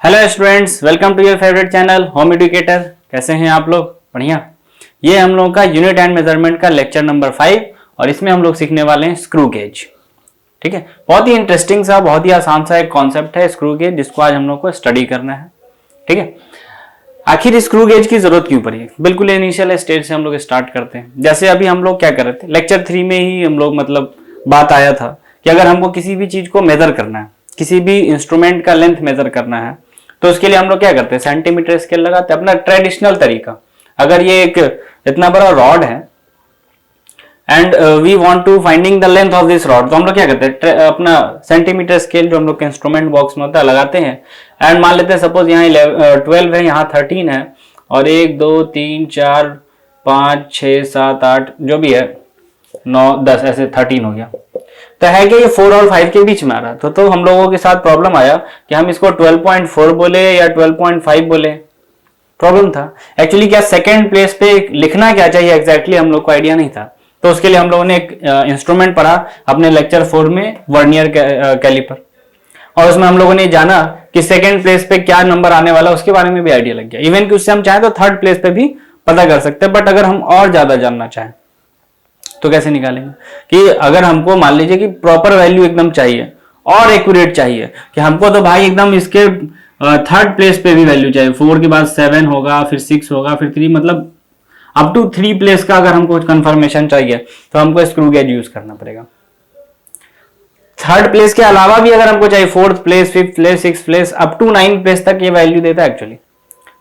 Hello students, welcome to your favourite channel home educator. कैसे हैं आप लोग? बढ़िया। ये हम लोगों का यूनिट एंड मेजरमेंट का लेक्चर नंबर 5 और इसमें हम लोग सीखने वाले हैं स्क्रू गेज। ठीक है, बहुत ही इंटरेस्टिंग सा, बहुत ही आसान सा एक कॉन्सेप्ट है स्क्रू गेज, जिसको आज हम लोग को स्टडी करना है। ठीक है, आखिर स्क्रू गेज की जरूरत क्यों पड़ी? बिल्कुल इनिशियल स्टेज से हम लोग स्टार्ट करते हैं। जैसे अभी हम लोग क्या कर रहे थे, लेक्चर 3 में ही हम लोग बात आया था कि अगर हमको किसी भी चीज को मेजर करना है, किसी भी इंस्ट्रूमेंट का लेंथ मेजर करना है, तो उसके लिए हम लोग क्या करते हैं, सेंटीमीटर स्केल लगाते हैं, अपना ट्रेडिशनल तरीका। अगर ये एक इतना बड़ा रॉड है and we want to finding the length of this rod, तो हम लोग क्या करते हैं, अपना सेंटीमीटर स्केल जो हम लोग के इंस्ट्रूमेंट बॉक्स में होता है लगाते हैं। एंड मान लेते हैं सपोज यहाँ 12 है, यहाँ 13 है, और 1 2 3 4 5 6 7 8 जो भी है 9 10 ऐसे 13 हो गया। तो है कि ये 4 और 5 के बीच में आ रहा था। तो हम लोगों के साथ प्रॉब्लम आया कि हम इसको 12.4 बोले या 12.5 बोले। प्रॉब्लम था एक्चुअली क्या सेकंड प्लेस पे लिखना क्या चाहिए एग्जैक्टली हम लोग को आइडिया नहीं था। तो उसके लिए हम लोगों ने एक इंस्ट्रूमेंट पढ़ा अपने लेक्चर 4 में, वर्नियर कैलिपर, और उसमें हम लोगों ने जाना कि सेकंड प्लेस पे क्या नंबर आने वाला, उसके बारे में भी आइडिया लग गया। इवन कि उससे हम चाहें तो थर्ड प्लेस पे भी पता कर सकते हैं, बट अगर हम और ज्यादा जानना चाहें तो कैसे निकालेंगे? कि अगर हमको मान लीजिए कि प्रॉपर वैल्यू एकदम चाहिए और एक्यूरेट चाहिए, कि हमको तो भाई एकदम इसके थर्ड प्लेस पे भी वैल्यू चाहिए, 4 के बाद 7 होगा, फिर 6 होगा, फिर 3, मतलब अप टू 3 प्लेस का अगर हमको कंफर्मेशन चाहिए तो हमको स्क्रू गेज यूज करना पड़ेगा। थर्ड प्लेस के अलावा भी अगर हमको चाहिए, 4th place, 5th place, 6th place, up to 9 place तक ये वैल्यू देता है एक्चुअली।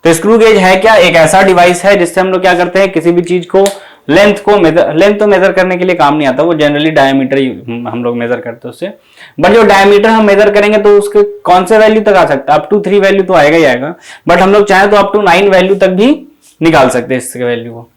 तो स्क्रू गेज है क्या? एक ऐसा डिवाइस है जिससे हम लोग क्या करते हैं, किसी भी चीज को लेंथ तो मेजर करने के लिए काम नहीं आता, वो जनरली डायमीटर हम लोग मेजर करते हैं उससे। बट जो डायमीटर हम मेजर करेंगे तो उसके कौन से वैल्यू तक आ सकता है? अप टू 3 वैल्यू तो आएगा ही आएगा, बट हम लोग चाहें तो अप टू 9 वैल्यू तक भी निकाल सकते हैं इसके वैल्यू को,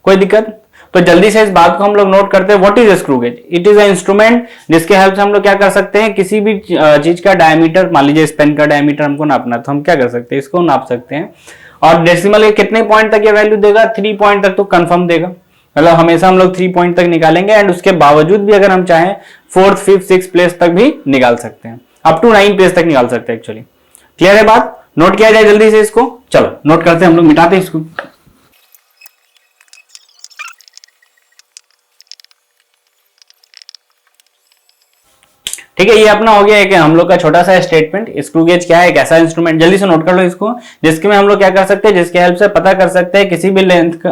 कोई दिक्कत। तो जल्दी से इस बात को हम लोग नोट करते हैं। What is screw gauge? It is a instrument जिसके हेल्प से हम लोग क्या कर सकते हैं, किसी भी चीज का डायमीटर, मान लीजिए इस पेन का डायमीटर हमको नापना है, तो हम क्या कर सकते हैं, इसको नाप सकते हैं। और डेसिमल के कितने पॉइंट तक ये वैल्यू देगा? 3 पॉइंट तक तो कंफर्म देगा, मतलब हमेशा हम लोग 3 पॉइंट तक निकालेंगे। एंड उसके बावजूद भी अगर हम चाहें 4th 5th 6th प्लेस तक भी निकाल सकते हैं, अप टू 9 प्लेस तक निकाल सकते हैं एक्चुअली। क्लियर है बात? नोट किया जाए जल्दी से इसको। चलो नोट करते हैं, हम लोग मिटाते हैं इसको। ठीक है, ये अपना हो गया है कि हम लोग का छोटा सा स्टेटमेंट। स्क्रू गेज क्या है? एक ऐसा इंस्ट्रूमेंट, जल्दी से नोट कर लो इसको, जिसके में हम लोग क्या कर सकते हैं, जिसके हेल्प से पता कर सकते हैं किसी भी लेंथ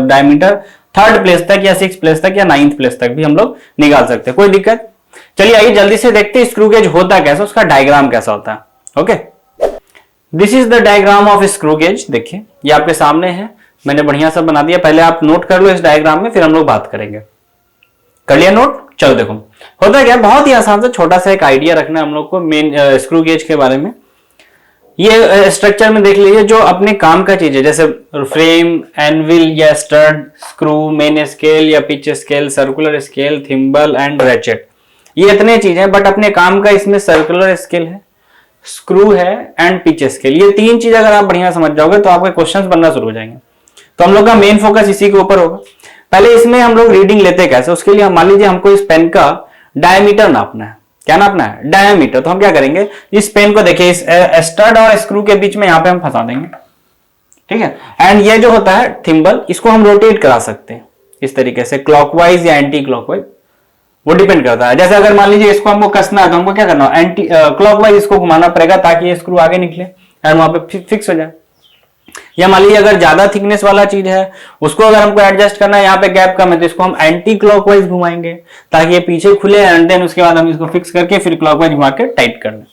डायमीटर 3rd प्लेस तक या 6th प्लेस तक या 9th प्लेस तक भी हम लोग निकाल सकते हैं, कोई दिक्कत। चलिए आइए जल्दी से देखते हैं स्क्रू गेज होता कैसा, उसका डायग्राम कैसा होता है। Okay, this is the diagram of screw gauge. देखिए ये आपके सामने है, मैंने बढ़िया सा बना दिया। पहले आप नोट कर लो इस डायग्राम में, फिर हम लोग बात करेंगे। कर लिया नोट? चलो देखो होता क्या, बहुत ही आसान से छोटा सा एक आइडिया रखना है हम लोग को मेन स्क्रू गेज के बारे में। ये स्ट्रक्चर में देख लीजिए, जो अपने काम का चीज है, जैसे फ्रेम, एनविल या स्टड, स्क्रू, मेन स्केल या pitch scale, circular scale, thimble and ratchet, ये इतने चीज है। बट अपने काम का इसमें सर्कुलर स्केल है, स्क्रू है एंड पिच स्केल। ये 3 चीज अगर आप बढ़िया समझ जाओगे तो आपके क्वेश्चंस बनना शुरू हो जाएंगे। तो हम लोग का मेन फोकस इसी के ऊपर होगा। पहले इसमें हम लोग रीडिंग लेते कैसे, उसके लिए मान लीजिए हमको इस पेन का डायमीटर नापना है। क्या नापना है? डायमीटर। तो हम क्या करेंगे, इस पेन को देखिए, इस स्टड और स्क्रू के बीच में यहां पे हम फंसा देंगे। ठीक है, एंड ये जो होता है थिम्बल, इसको हम रोटेट करा सकते हैं इस तरीके से, क्लॉकवाइज या एंटी क्लॉकवाइज, वो डिपेंड करता है। जैसे अगर मान लीजिए इसको हमको कसना है तो हमको क्या करना है, एंटी क्लॉकवाइज इसको घुमाना पड़ेगा ताकि ये स्क्रू आगे निकले एंड वहां पे फिक्स हो जाए। या मान लीजिए अगर ज्यादा थिकनेस वाला चीज है, उसको अगर हमको एडजस्ट करना है, यहाँ पे गैप कम है, तो इसको हम एंटी क्लॉकवाइज घुमाएंगे ताकि ये पीछे खुले, एंड देन उसके बाद हम इसको फिक्स करके फिर क्लॉकवाइज घुमा के टाइट कर लें।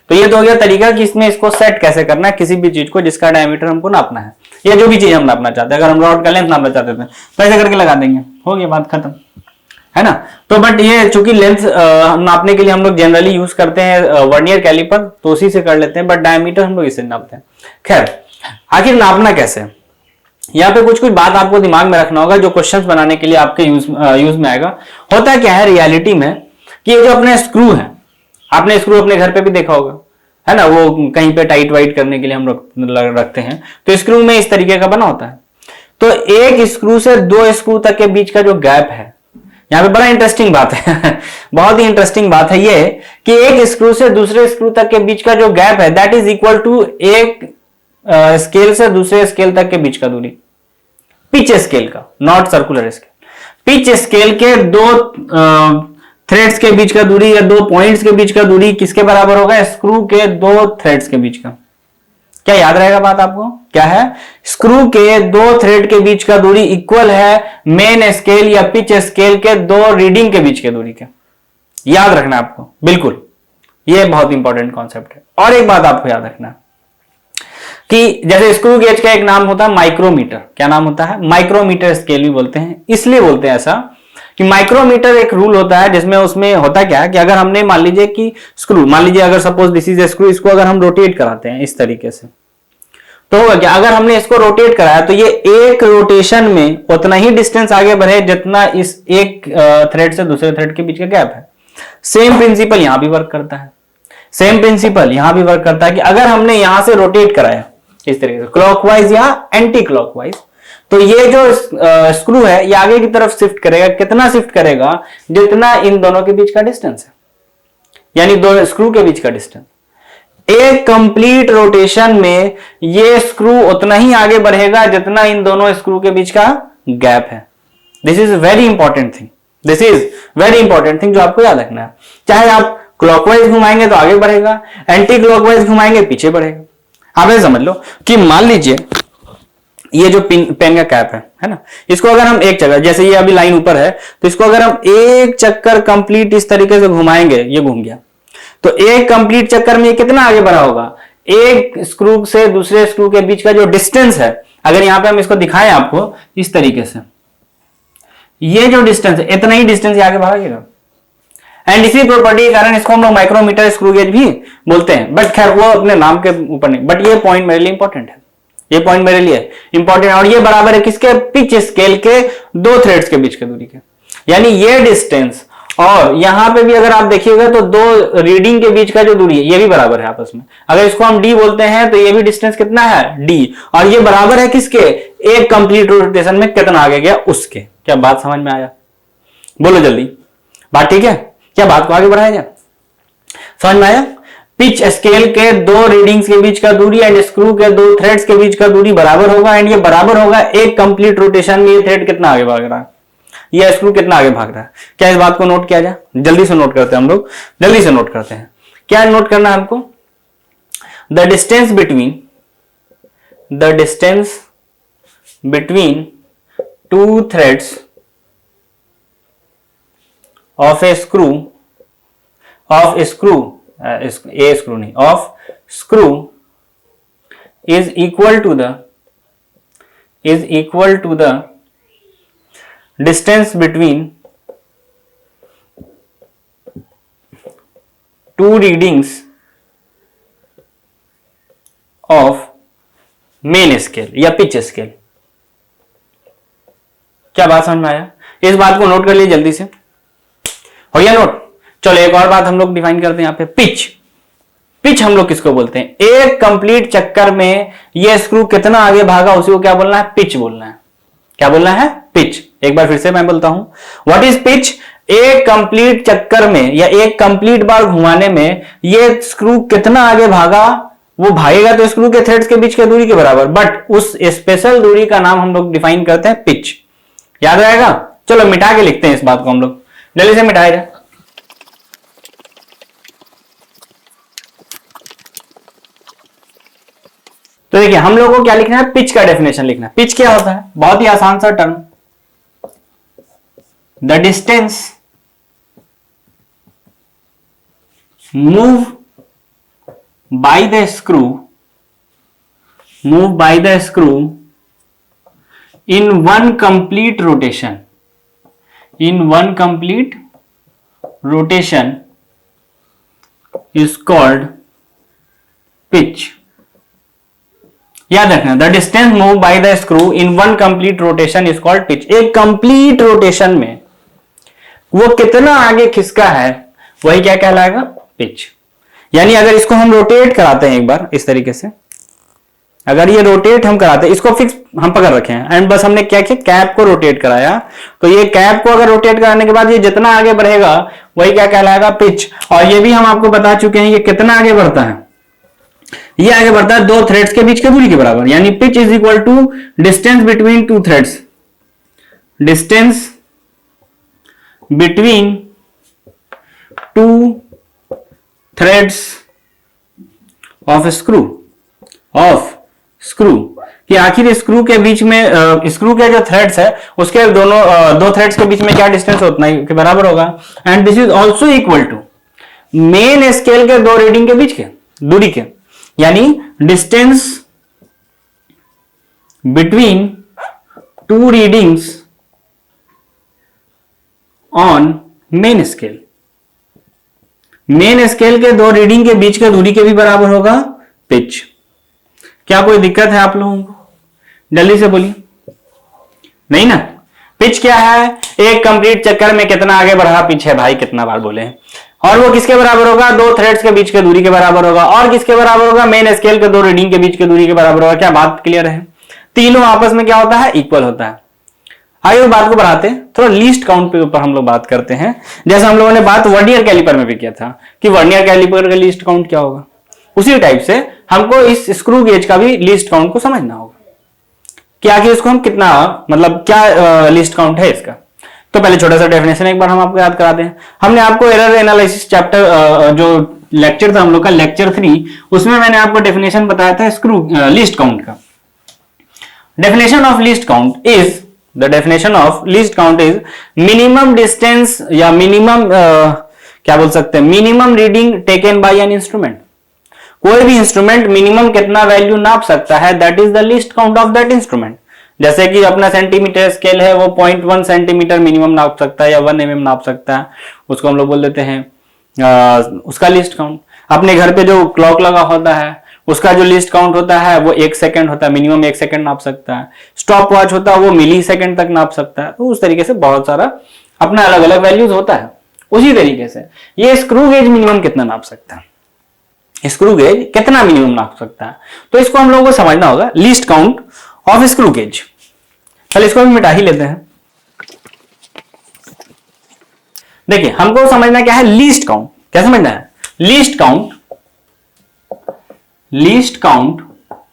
तो ये तो हो गया तरीका कि इसमें इसको सेट कैसे करना है, किसी भी चीज को जिसका डायमीटर हमको नापना है, या जो भी चीज हम नापना चाहते हैं। अगर हम रॉड का लेंथ नापना चाहते थे तो ऐसे करके लगा देंगे, हो गया बात खत्म, है ना। तो बट ये चूंकि लेंथ नापने के लिए हम लोग जनरली यूज करते हैं वर्नियर कैलिपर, तो उसी से कर लेते हैं, बट डायमीटर हम लोग इससे नापते हैं। खैर, आखिर नापना कैसे, यहाँ पे कुछ बात आपको दिमाग में रखना होगा जो क्वेश्चंस बनाने के लिए आपके यूज में आएगा। होता क्या है रियलिटी में, कि ये जो अपने स्क्रू है, आपने स्क्रू अपने घर पे भी देखा होगा, है ना, वो कहीं पे टाइट वाइट करने के लिए हम लोग रखते हैं, तो स्क्रू में इस तरीके का बना होता है। तो एक स्क्रू से 2 स्क्रू तक के बीच का जो गैप है, यहाँ पे बड़ा इंटरेस्टिंग बात है बहुत ही इंटरेस्टिंग बात है ये कि एक स्क्रू से दूसरे स्क्रू तक के बीच का जो गैप है दैट इज इक्वल टू एक स्केल से दूसरे स्केल तक के बीच का दूरी, पिच स्केल का, not circular scale. Pitch scale के दो थ्रेड्स के बीच का दूरी या दो पॉइंट्स के बीच का दूरी किसके बराबर होगा? स्क्रू के दो थ्रेड्स के बीच का। क्या याद रहेगा बात आपको? क्या है? स्क्रू के दो थ्रेड के बीच का दूरी इक्वल है मेन स्केल या पिच स्केल के दो रीडिंग के बीच के दूरी के। याद रखना आपको, बिल्कुल ये बहुत इंपॉर्टेंट कॉन्सेप्ट है। और एक बात आपको याद रखना कि जैसे स्क्रू गेज का एक नाम होता है माइक्रोमीटर। क्या नाम होता है? माइक्रोमीटर स्केल भी बोलते हैं। इसलिए बोलते हैं ऐसा कि माइक्रोमीटर एक रूल होता है जिसमें उसमें होता क्या है कि अगर हमने मान लीजिए कि स्क्रू, मान लीजिए अगर suppose this is a screw, इसको अगर हम रोटेट कराते हैं इस तरीके से तो होगा क्या? अगर हमने इसको रोटेट कराया तो ये एक रोटेशन में उतना ही डिस्टेंस आगे बढ़े जितना इस एक थ्रेड से दूसरे थ्रेड के बीच का गैप है। सेम प्रिंसिपल यहां भी वर्क करता है, सेम प्रिंसिपल यहां भी वर्क करता है कि अगर हमने यहां से रोटेट कराया इस तरीके से क्लॉकवाइज या एंटी क्लॉकवाइज तो ये जो स्क्रू है ये आगे की तरफ शिफ्ट करेगा। कितना शिफ्ट करेगा? जितना इन दोनों के बीच का डिस्टेंस है, यानी दो स्क्रू के बीच का डिस्टेंस। एक कंप्लीट रोटेशन में ये स्क्रू उतना ही आगे बढ़ेगा जितना इन दोनों स्क्रू के बीच का गैप है। This is very important thing, this is very important thing जो आपको याद रखना है। चाहे आप क्लॉकवाइज घुमाएंगे तो आगे बढ़ेगा, एंटी क्लॉकवाइज घुमाएंगे पीछे बढ़ेगा। आप ये समझ लो कि मान लीजिए ये जो पेन का कैप है ना, इसको अगर हम एक चक्कर, जैसे ये अभी लाइन ऊपर है तो इसको अगर हम एक चक्कर कंप्लीट इस तरीके से घुमाएंगे, ये घूम गया, तो एक कंप्लीट चक्कर में ये कितना आगे बढ़ा होगा? एक स्क्रू से दूसरे स्क्रू के बीच का जो डिस्टेंस है, अगर यहां पे हम इसको दिखाएं आपको इस तरीके से, ये जो डिस्टेंस है इतना ही डिस्टेंस आगे बढ़ाइएगा। एंड इसी प्रॉपर्टी के कारण इसको हम लोग माइक्रोमीटर स्क्रू गेज भी बोलते हैं, बट खैर वो अपने नाम के ऊपर नहीं। बट ये पॉइंट मेरे लिए इंपॉर्टेंट है, ये पॉइंट मेरे लिए इंपॉर्टेंट है। और ये बराबर है किसके? पिच स्केल के दो थ्रेड्स के बीच के दूरी के। यानी ये डिस्टेंस और यहां पे भी अगर आप देखिएगा तो दो रीडिंग के बीच का जो दूरी है ये भी बराबर है आपस में। अगर इसको हम डी बोलते हैं तो ये भी डिस्टेंस कितना है? डी। और ये बराबर है किसके? एक कंप्लीट रोटेशन में कितना आगे गया उसके। क्या बात समझ में आया? बोलो जल्दी, बात ठीक है? क्या बात को आगे बढ़ाया जाए? समझ में आया? पिच स्केल के दो रीडिंग्स के बीच का दूरी एंड स्क्रू के दो थ्रेड्स के बीच का दूरी बराबर होगा, एंड ये बराबर होगा एक कंप्लीट रोटेशन में ये थ्रेड कितना आगे भाग रहा है, ये स्क्रू कितना आगे भाग रहा है। क्या इस बात को नोट किया जाए? जल्दी से नोट करते हैं हम लोग, जल्दी से नोट करते हैं। क्या नोट करना है हमको? The distance between two threads of A screw is equal to the distance between two readings of main scale या pitch scale। क्या बात समझ में आया? इस बात को नोट कर लिए जल्दी से, हो गया नोट? चलो एक और बात हम लोग डिफाइन करते हैं यहाँ पे, पिच। पिच हम लोग किसको बोलते हैं? एक कंप्लीट चक्कर में ये स्क्रू कितना आगे भागा उसी को क्या बोलना है? पिच बोलना है। क्या बोलना है? पिच। एक बार फिर से मैं बोलता हूं, व्हाट इज पिच? एक कंप्लीट चक्कर में या एक कंप्लीट बार घुमाने में ये स्क्रू कितना आगे भागा, वो भागेगा तो स्क्रू के थ्रेड्स के बीच के दूरी के बराबर, बट उस स्पेशल दूरी का नाम हम लोग डिफाइन करते हैं पिच। याद रहेगा? चलो मिटा के लिखते हैं इस बात को हम लोग, जल्दी से मिटाए जाए। तो देखिए हम लोगों को क्या लिखना है? पिच का डेफिनेशन लिखना है। पिच क्या होता है? बहुत ही आसान सा term, the distance move by the screw in one complete rotation is called pitch। याद रखना, the distance move by the screw in one complete rotation is called pitch. एक कंप्लीट रोटेशन में वो कितना आगे खिसका है वही क्या कहलाएगा? पिच। यानी अगर इसको हम रोटेट कराते हैं एक बार इस तरीके से, अगर ये रोटेट हम कराते, इसको फिक्स हम पकड़ रखे हैं एंड बस हमने क्या किया, कैप को रोटेट कराया, तो ये कैप को अगर रोटेट कराने के बाद ये जितना आगे बढ़ेगा वही क्या कहलाएगा, पिच। और ये भी हम आपको बता चुके हैं ये कितना आगे बढ़ता है, ये आगे बढ़ता है दो थ्रेड्स के बीच की दूरी के बराबर, यानी pitch is equal to distance between two threads, distance between two threads of screw, कि आखिर स्क्रू के बीच में स्क्रू के जो थ्रेड्स है उसके दोनों दो थ्रेड्स के बीच में क्या डिस्टेंस उतना ही के बराबर होगा। And this is also equal to main scale के दो रीडिंग के बीच के दूरी के, यानी distance between two readings on main scale, main scale के दो रीडिंग के बीच के दूरी के भी बराबर होगा पिच। क्या कोई दिक्कत है आप लोगों को? जल्दी से बोलिए, नहीं ना। पिच क्या है, एक कंप्लीट चक्कर में कितना आगे बढ़ा पिच है भाई, कितना बार बोले हैं। और वो किसके बराबर होगा, दो थ्रेड्स के बीच के दूरी के बराबर होगा। और किसके बराबर होगा, मेन स्केल के दो रीडिंग के बीच के दूरी के बराबर होगा। क्या बात क्लियर है? तीनों आपस में क्या होता है, इक्वल होता है। आइए उस बात को बढ़ाते हैं, थोड़ा लीस्ट काउंट के ऊपर हम लोग बात करते हैं। जैसे हम लोगों ने बात वर्नियर कैलिपर में भी किया था कि वर्नियर कैलिपर का लीस्ट काउंट क्या होगा, उसी टाइप से हमको इस स्क्रू गेज का भी लीस्ट काउंट को समझना होगा कि आखिर इसको हम कितना, मतलब क्या लीस्ट काउंट है इसका। तो पहले छोटा सा डेफिनेशन एक बार हम आपको याद करा दें। हमने आपको एरर एनालिसिस चैप्टर जो लेक्चर था हम लोग का लेक्चर 3, उसमें मैंने आपको डेफिनेशन बताया था स्क्रू लीस्ट काउंट का। Definition of least count is, the definition of least count is minimum distance या मिनिमम क्या बोल सकते हैं, minimum reading taken by an instrument. कोई भी इंस्ट्रूमेंट मिनिमम कितना वैल्यू नाप सकता है, that is the least count of that instrument. जैसे कि अपना सेंटीमीटर स्केल है, वो 0.1 सेंटीमीटर मिनिमम नाप सकता है या 1 mm नाप सकता है, उसको हम लोग बोल देते हैं उसका लीस्ट काउंट। अपने घर पे जो क्लॉक लगा होता है उसका जो लीस्ट काउंट होता है वो 1 सेकंड होता है, मिनिमम 1 सेकंड नाप सकता है। स्टॉप वॉच होता है वो मिली सेकंड तक नाप सकता है। तो उस तरीके से बहुत सारा अपना अलग अलग वैल्यूज होता है। उसी तरीके से ये स्क्रू गेज मिनिमम कितना नाप सकता है, स्क्रू गेज कितना मिनिमम नाप सकता है, तो इसको हम लोगों को समझना होगा, least count of screw gauge. चल इसको भी मिटा ही लेते हैं। देखिए हमको समझना क्या है, लीस्ट काउंट। क्या समझना है, least count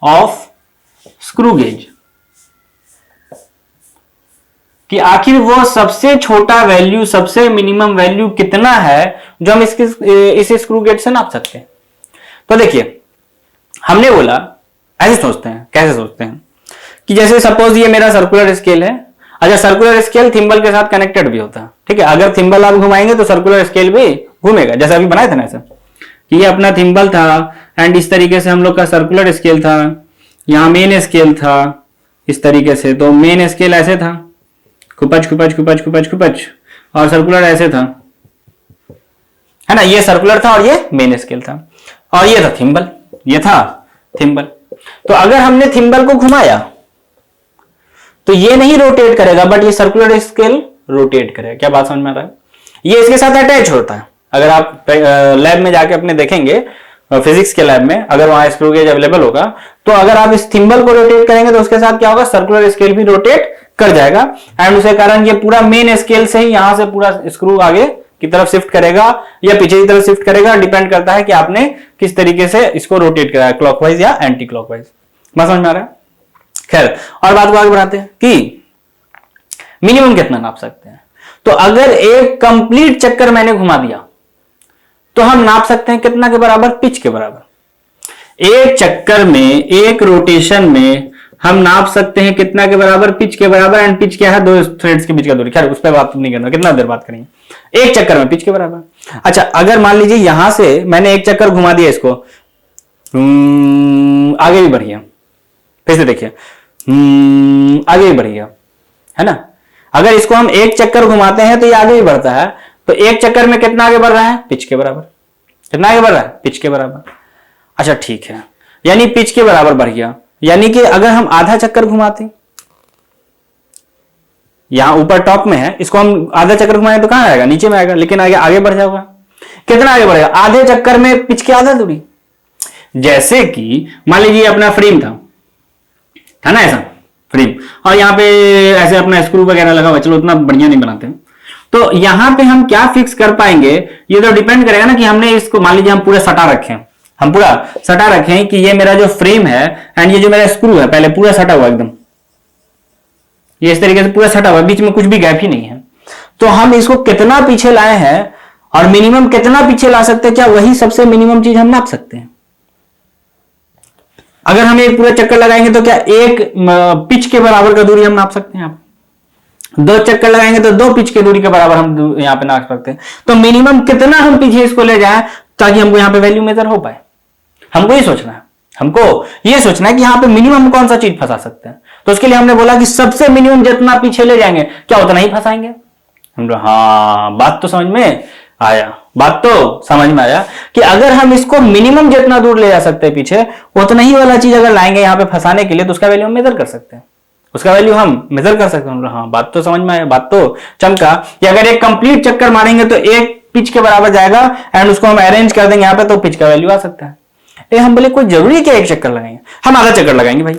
of screw gauge, कि आखिर वो सबसे छोटा वैल्यू, सबसे मिनिमम वैल्यू कितना है जो हम इस स्क्रू गेज से नाप सकते हैं। तो देखिए हमने बोला, ऐसे सोचते हैं, कैसे सोचते हैं कि जैसे सपोज ये मेरा सर्कुलर स्केल है। अच्छा, सर्कुलर स्केल थिम्बल के साथ कनेक्टेड भी होता है, ठीक है। अगर थिम्बल आप घुमाएंगे तो सर्कुलर स्केल भी घूमेगा, जैसे अभी बनाए थे ना ऐसा, कि ये अपना थिम्बल था एंड इस तरीके से हम लोग का सर्कुलर स्केल था, यहाँ मेन स्केल था इस तरीके से। तो मेन स्केल ऐसे था, खुपच खुपच खुपच खुपच खुपच, और सर्कुलर ऐसे था, है ना। ये सर्कुलर था और ये मेन स्केल था, और ये था थिम्बल, ये था थिम्बल। तो अगर हमने थिम्बल को घुमाया तो ये नहीं रोटेट करेगा, बट ये सर्कुलर स्केल रोटेट करेगा। क्या बात समझ में आ रहा है? ये इसके साथ अटैच होता है। अगर आप लैब में जाके अपने देखेंगे, फिजिक्स के लैब में अगर वहां स्क्रू गेज अवेलेबल होगा, तो अगर आप इस थिम्बल को रोटेट करेंगे तो उसके साथ क्या होगा, सर्कुलर स्केल भी रोटेट कर जाएगा। एंड उसके कारण ये पूरा मेन स्केल से ही यहां से पूरा स्क्रू आगे की तरफ शिफ्ट करेगा या पीछे की तरफ शिफ्ट करेगा, डिपेंड करता है कि आपने किस तरीके से इसको रोटेट कराया, क्लॉकवाइज या एंटी क्लॉकवाइज। बात समझ में आ रहा है? खैर, और बात को आगे बढ़ाते हैं कि मिनिमम कितना नाप सकते हैं। तो अगर एक कंप्लीट चक्कर मैंने घुमा दिया तो हम नाप सकते हैं कितना के बराबर, पिच के बराबर। एक चक्कर में, एक रोटेशन में हम नाप सकते हैं कितना के बराबर, पिच के बराबर। एंड पिच क्या है, दो थ्रेड्स के बीच का दूरी। खैर उस पर बात नहीं करना, कितना देर बात करेंगे। एक चक्कर में पिच के बराबर। अच्छा, अगर मान लीजिए यहां से मैंने एक चक्कर घुमा दिया इसको, आगे भी बढ़िया, फिर से देखिए, आगे भी बढ़िया, है ना। अगर इसको हम एक चक्कर घुमाते हैं तो ये आगे भी बढ़ता है। तो एक चक्कर में कितना आगे बढ़ रहा है, पिच के बराबर। कितना आगे बढ़ रहा है, पिच के बराबर। अच्छा ठीक है, यानी पिच के बराबर बढ़ गया। यानी कि अगर हम आधा चक्कर घुमाते, यहां ऊपर टॉप में है, इसको हम आधा चक्कर घुमाएं तो कहां आएगा, नीचे में आएगा, लेकिन आगे बढ़ जाएगा। कितना आगे बढ़ेगा, आधे चक्कर में पिच के आधा दूरी। जैसे कि मान लीजिए अपना फ्रेम था, है ना ऐसा फ्रेम, और यहाँ पे ऐसे अपना स्क्रू वगैरह लगा हुआ, चलो उतना बढ़िया नहीं बनाते हैं। तो यहाँ पे हम क्या फिक्स कर पाएंगे, ये तो डिपेंड करेगा ना कि हमने इसको, मान लीजिए हम पूरा सटा रखें, हम पूरा सटा रखें कि ये मेरा जो फ्रेम है एंड ये जो मेरा स्क्रू है पहले पूरा सटा हुआ एकदम, ये इस तरीके से पूरा सटा हुआ, बीच में कुछ भी गैप ही नहीं है। तो हम इसको कितना पीछे लाए हैं और मिनिमम कितना पीछे ला सकते हैं, क्या वही सबसे मिनिमम चीज हम नाप सकते हैं? अगर हम एक पूरा चक्कर लगाएंगे तो क्या एक पिच के बराबर का दूरी हम नाप सकते हैं? आप 2 चक्कर लगाएंगे तो 2 पिच के दूरी के बराबर हम यहां पे नाप सकते हैं। तो मिनिमम कितना हम पीछे इसको ले जाएं ताकि हमको यहां पे वैल्यू मेजर हो पाए, हमको ये सोचना है। हमको ये सोचना है कि यहां पे मिनिमम कौन सा चीज फंसा सकते हैं। तो उसके लिए हमने बोला कि सबसे मिनिमम जितना पीछे ले जाएंगे क्या उतना ही फंसाएंगे। हम लोग हाँ, बात तो समझ में आया, बात तो समझ में आया कि अगर हम इसको मिनिमम जितना दूर ले जा सकते हैं पीछे, उतना ही वाला चीज अगर लाएंगे यहां पे फंसाने के लिए, तो उसका वैल्यू हम मेजर कर सकते हैं, उसका वैल्यू हम मेजर कर सकते हैं। हाँ, बात तो समझ में आया, बात तो चमका कि अगर एक कंप्लीट चक्कर मारेंगे तो एक पिच के बराबर जाएगा एंड उसको हम अरेंज कर देंगे यहाँ पे तो पिच का वैल्यू आ सकता है। हम बोले कोई जरूरी है क्या एक चक्कर लगाएंगे, हम आधा चक्कर लगाएंगे भाई,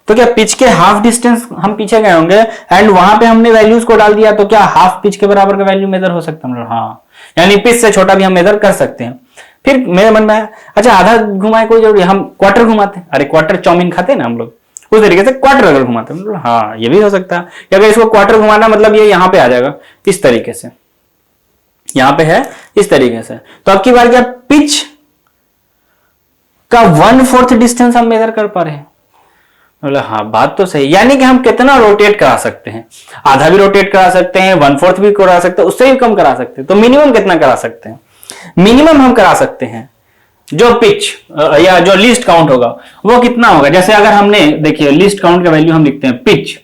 तो क्या पिच के हाफ डिस्टेंस हम पीछे गए होंगे एंड वहां पे हमने वैल्यूज को डाल दिया, तो क्या हाफ पिच के बराबर का वैल्यू मेजर हो सकता है? हाँ, यानी पिच से छोटा भी हम मेजर कर सकते हैं। फिर मेरे मन में आया, अच्छा आधा घुमाए कोई जरूरी, हम क्वार्टर घुमाते हैं, अरे क्वार्टर चाउमीन खाते हैं ना हम लोग, उस तरीके से क्वार्टर अगर घुमाते हैं, हाँ ये भी हो सकता है कि अगर इसको क्वार्टर घुमाना मतलब ये यहां पे आ जाएगा इस तरीके से, यहां पे है इस तरीके से, तो अब की बार क्या पिच का 1/4 डिस्टेंस हम मेजर कर पा रहे हैं? बोला हाँ, बात तो सही, यानी कि हम कितना रोटेट करा सकते हैं, आधा भी रोटेट करा सकते हैं, 1/4 भी करा सकते हैं, उससे भी कम करा सकते हैं। तो मिनिमम कितना करा सकते हैं? मिनिमम हम करा सकते हैं जो पिच या जो लीस्ट काउंट होगा वो कितना होगा। जैसे अगर हमने देखिए लीस्ट काउंट का वैल्यू हम लिखते हैं पिच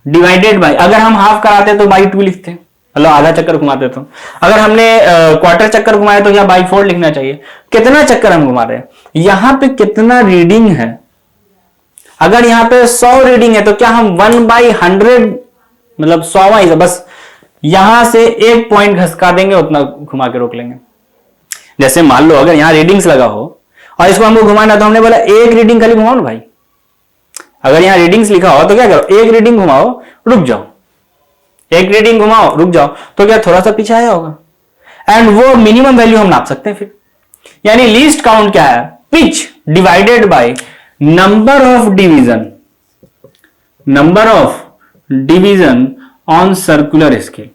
डिवाइडेड बाय, अगर हम हाफ कराते तो बाई 2 लिखते हैं, मतलब आधा चक्कर घुमाते तो, अगर हमने क्वार्टर चक्कर घुमाया तो क्या बाई 4 लिखना चाहिए। कितना चक्कर हम घुमा रहे हैं, यहां पे कितना रीडिंग है, अगर यहां पे 100 रीडिंग है तो क्या हम 1/100 मतलब 100वां बस यहां से एक पॉइंट घसका देंगे, उतना घुमा के रोक लेंगे। जैसे मान लो अगर यहां रीडिंग्स लगा हो और इसको हमको घुमाना, तो हमने बोला एक रीडिंग खाली घुमाओ ना भाई, अगर यहां रीडिंग्स लिखा हो तो क्या करो, एक रीडिंग घुमाओ रुक जाओ, एक रीडिंग घुमाओ रुक जाओ, तो क्या थोड़ा सा पीछे आया होगा एंड वो मिनिमम वैल्यू हम नाप सकते हैं फिर। यानी लीस्ट काउंट क्या है, pitch divided by number of division on circular scale.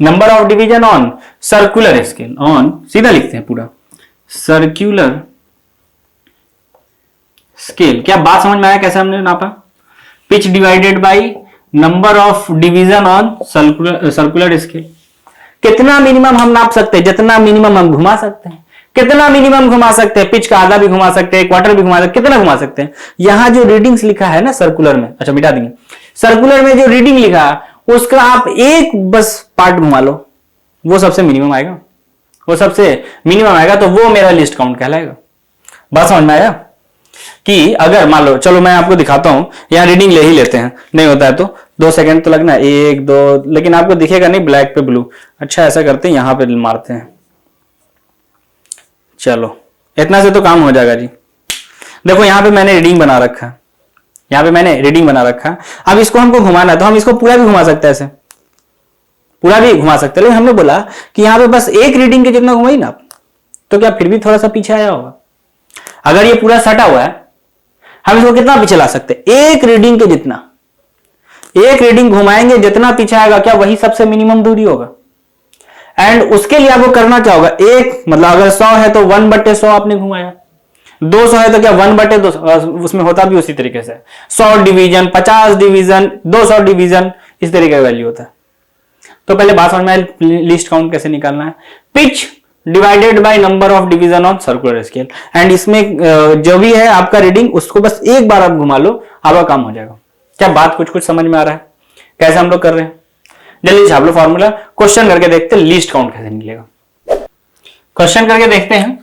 Number of division on circular scale, on सीधा लिखते हैं पूरा सर्कुलर स्केल। क्या बात समझ में आया कैसे हमने नापा? Pitch divided by number of division on circular scale. कितना मिनिमम हम नाप सकते हैं, जितना मिनिमम हम घुमा सकते हैं, कितना मिनिमम घुमा सकते हैं, पिच का आधा भी घुमा सकते हैं, क्वार्टर भी घुमा सकते हैं, कितना घुमा सकते हैं। यहां जो रीडिंग्स लिखा है ना सर्कुलर में, अच्छा मिटा देंगे, सर्कुलर में जो रीडिंग लिखा है उसका आप एक बस पार्ट घुमा लो, वो सबसे मिनिमम आएगा, वो सबसे मिनिमम आएगा, तो वो मेरा लिस्ट काउंट कहलाएगा। बात समझ में आया कि अगर मान लो, चलो मैं आपको दिखाता हूं, यहां रीडिंग ले ही लेते हैं, नहीं होता है तो 2 सेकंड तो लगना, 1 2, लेकिन आपको दिखेगा नहीं ब्लैक पे ब्लू। अच्छा ऐसा करते हैं, यहां पे मारते हैं, चलो इतना से तो काम हो जाएगा जी। देखो यहां पे मैंने रीडिंग बना रखा है, यहां पे मैंने रीडिंग बना रखा है। अब इसको हमको घुमाना है तो हम इसको पूरा भी घुमा सकते हैं, ऐसे पूरा भी घुमा सकते हैं, लेकिन हमने बोला कि यहां पे बस एक रीडिंग के जितना घुमाई ना, तो क्या फिर भी थोड़ा सा पीछे आया होगा। अगर ये पूरा सटा हुआ है, हम इसको कितना पीछे ला सकते हैं, एक रीडिंग के जितना, एक रीडिंग घुमाएंगे जितना पीछे आएगा, क्या वही सबसे मिनिमम दूरी होगा। एंड उसके लिए आपको करना क्या होगा, एक मतलब अगर 100 है तो 1/100 आपने घुमाया, 200 है तो क्या 1/200, उसमें होता भी उसी तरीके से 100 डिवीजन, 50 डिवीजन, 200 डिवीजन, इस तरीके का वैल्यू होता है। तो पहले बात समझ में लिस्ट काउंट कैसे निकालना है, pitch divided by number of division on circular scale, and इसमें जो भी है आपका रीडिंग उसको बस एक बार आप घुमा लो, आपका काम हो जाएगा। क्या बात कुछ समझ में आ रहा है कैसे हम लोग कर रहे हैं? जल्दी छाप लो फॉर्मूला, क्वेश्चन करके देखते हैं लीस्ट काउंट कैसे निकलेगा। क्वेश्चन करके देखते हैं।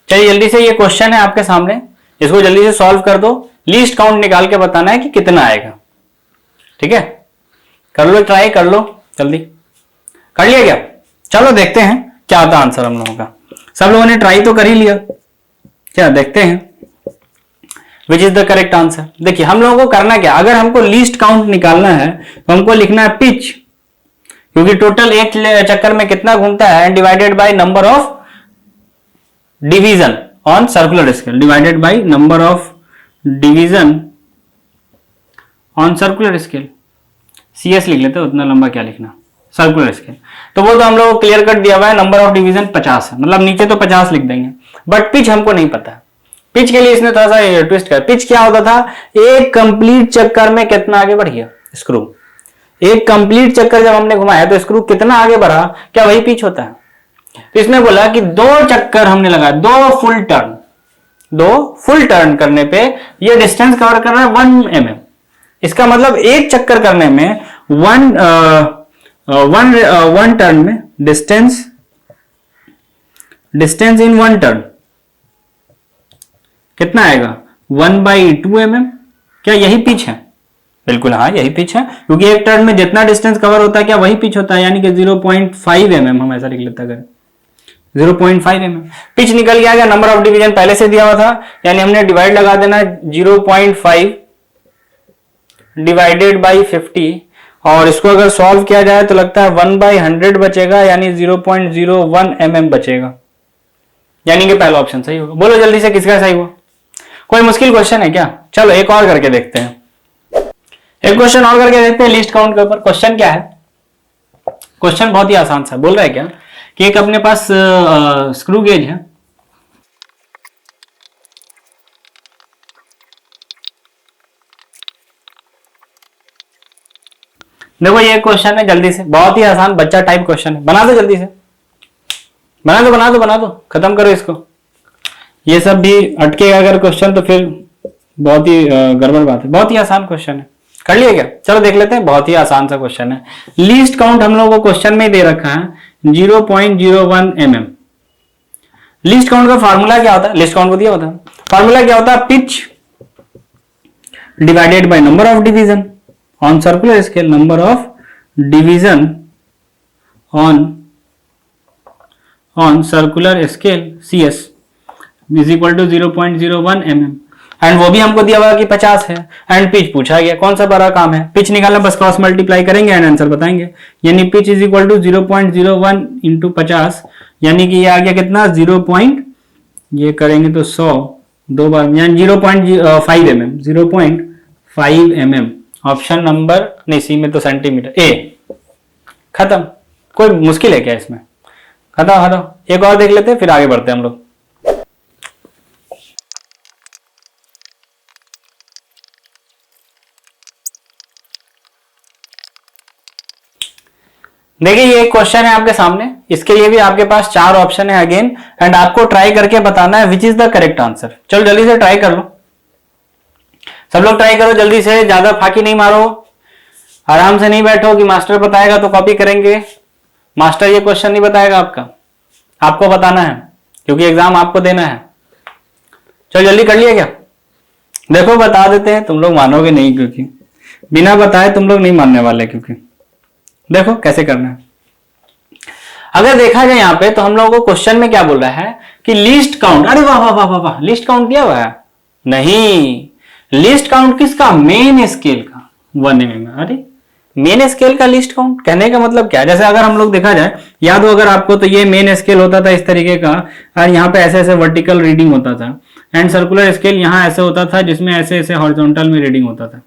चलिए जल्दी से, ये क्वेश्चन है आपके सामने, इसको जल्दी से सॉल्व कर दो। लीस्ट काउंट निकाल के बताना है कि कितना आएगा। ठीक है, कर लो ट्राई, कर लो जल्दी। कर लिया क्या? चलो देखते हैं क्या आता आंसर हम लोगों का। सब लोगों ने ट्राई तो कर ही लिया, क्या देखते हैं which is the correct answer. देखिए हम लोगों को करना क्या, अगर हमको लीस्ट काउंट निकालना है तो हमको लिखना है पिच, क्योंकि टोटल एक चक्कर में कितना घूमता है, and divided by number of division on circular scale, divided by number of division on circular scale. CS लिख लेते हैं, उतना लंबा क्या लिखना, सर्कुलर स्केल। तो वो तो हम लोग क्लियर कट दिया हुआ है, नंबर ऑफ डिवीजन 50 है, मतलब नीचे तो 50 लिख देंगे, बट पिच हमको नहीं पता है। पिच के लिए इसने थोड़ा सा ट्विस्ट कर, पिच क्या होता था, एक कंप्लीट चक्कर में कितना आगे बढ़ गया स्क्रू, एक कंप्लीट चक्कर जब हमने घुमाया तो स्क्रू कितना आगे बढ़ा, क्या वही पिच होता है। तो इसने बोला कि 2 चक्कर हमने लगाया, 2 फुल टर्न करने पे ये डिस्टेंस कवर कर रहा है 1 mm। इसका मतलब एक चक्कर करने में वन टर्न में डिस्टेंस इन 1 टर्न कितना आएगा, 1/2 mm। क्या यही पिच है? बिल्कुल हाँ, यही पिच है, क्योंकि एक टर्न में जितना डिस्टेंस कवर होता है क्या वही पिच होता है, यानी कि 0.5 mm हम ऐसा लिख लेते हैं, 0.5 mm। पिच निकल गया, नंबर ऑफ डिवीजन पहले से दिया हुआ था, यानी हमने डिवाइड लगा देना 0.5 डिवाइडेड बाई 50, और इसको अगर सॉल्व किया जाए तो लगता है 1/100 बचेगा, यानी 0.01 mm बचेगा, यानी कि पहला ऑप्शन सही होगा। बोलो जल्दी से किसका सही हुआ? कोई मुश्किल क्वेश्चन है क्या? चलो एक और करके देखते हैं, एक क्वेश्चन और करके देखते हैं लिस्ट काउंट के ऊपर। क्वेश्चन क्या है? क्वेश्चन बहुत ही आसान सा बोल रहा है क्या कि एक अपने पास स्क्रू गेज है, देखो ये क्वेश्चन है, जल्दी से, बहुत ही आसान बच्चा टाइप क्वेश्चन है, बना दो जल्दी से, बना दो, खत्म करो इसको। ये सब भी अटकेगा अगर क्वेश्चन तो फिर बहुत ही गड़बड़ बात है। बहुत ही आसान क्वेश्चन है, कर लिया क्या? चलो देख लेते हैं, बहुत ही आसान सा क्वेश्चन है। लीस्ट काउंट हम लोगों को क्वेश्चन में दे रखा है 0.01 mm। लीस्ट काउंट का फार्मूला क्या होता है? लिस्ट काउंट को दिया होता है, फार्मूला क्या होता है, pitch divided by number of division on circular scale, number of division on circular scale CS is equal to 0.01 mm, and वो भी हमको दिया हुआ कि 50 है, एंड पिच पूछा गया, कौन सा बड़ा काम है, पिच निकालना, बस क्रॉस मल्टीप्लाई करेंगे एंड आंसर बताएंगे। यानी pitch is equal to 0.01 into 50, यानी कि ये आ गया कितना, 0. ये करेंगे तो 100 2 बार, यानी 0.5 mm, 0.5 mm। ऑप्शन नंबर नहीं, सी में तो सेंटीमीटर, ए। खत्म। कोई मुश्किल है क्या इसमें? खत्म। एक और देख लेते हैं फिर आगे बढ़ते हैं हम लोग। देखिए ये एक क्वेश्चन है आपके सामने, इसके लिए भी आपके पास 4 ऑप्शन है अगेन, एंड आपको ट्राई करके बताना है which is the correct answer. चलो जल्दी से ट्राई कर लो, सब लोग ट्राई करो जल्दी से, ज्यादा फाकी नहीं मारो, आराम से नहीं बैठो कि मास्टर बताएगा तो कॉपी करेंगे। मास्टर ये क्वेश्चन नहीं बताएगा आपका, आपको बताना है, क्योंकि एग्जाम आपको देना है। चलो जल्दी कर लिया क्या? देखो बता देते हैं, तुम लोग मानोगे नहीं, क्योंकि बिना बताए तुम लोग नहीं मानने वाले, क्योंकि देखो कैसे करना है। अगर देखा जाए यहाँ पे तो हम लोगों को क्वेश्चन में क्या बोल रहा है कि लिस्ट काउंट, अरे वाह वाह वाह वाह, लिस्ट काउंट दिया हुआ है? नहीं, लिस्ट काउंट किसका? मेन स्केल का, 1 mm। अरे मेन स्केल का लिस्ट काउंट, कहने का मतलब क्या? जैसे अगर हम लोग देखा जाए, याद हो अगर आपको, तो ये मेन स्केल होता था इस तरीके का, और यहाँ पे ऐसे ऐसे वर्टिकल रीडिंग होता था, एंड सर्कुलर स्केल यहाँ ऐसे होता था जिसमें ऐसे ऐसे हॉरिजॉन्टल में रीडिंग होता था,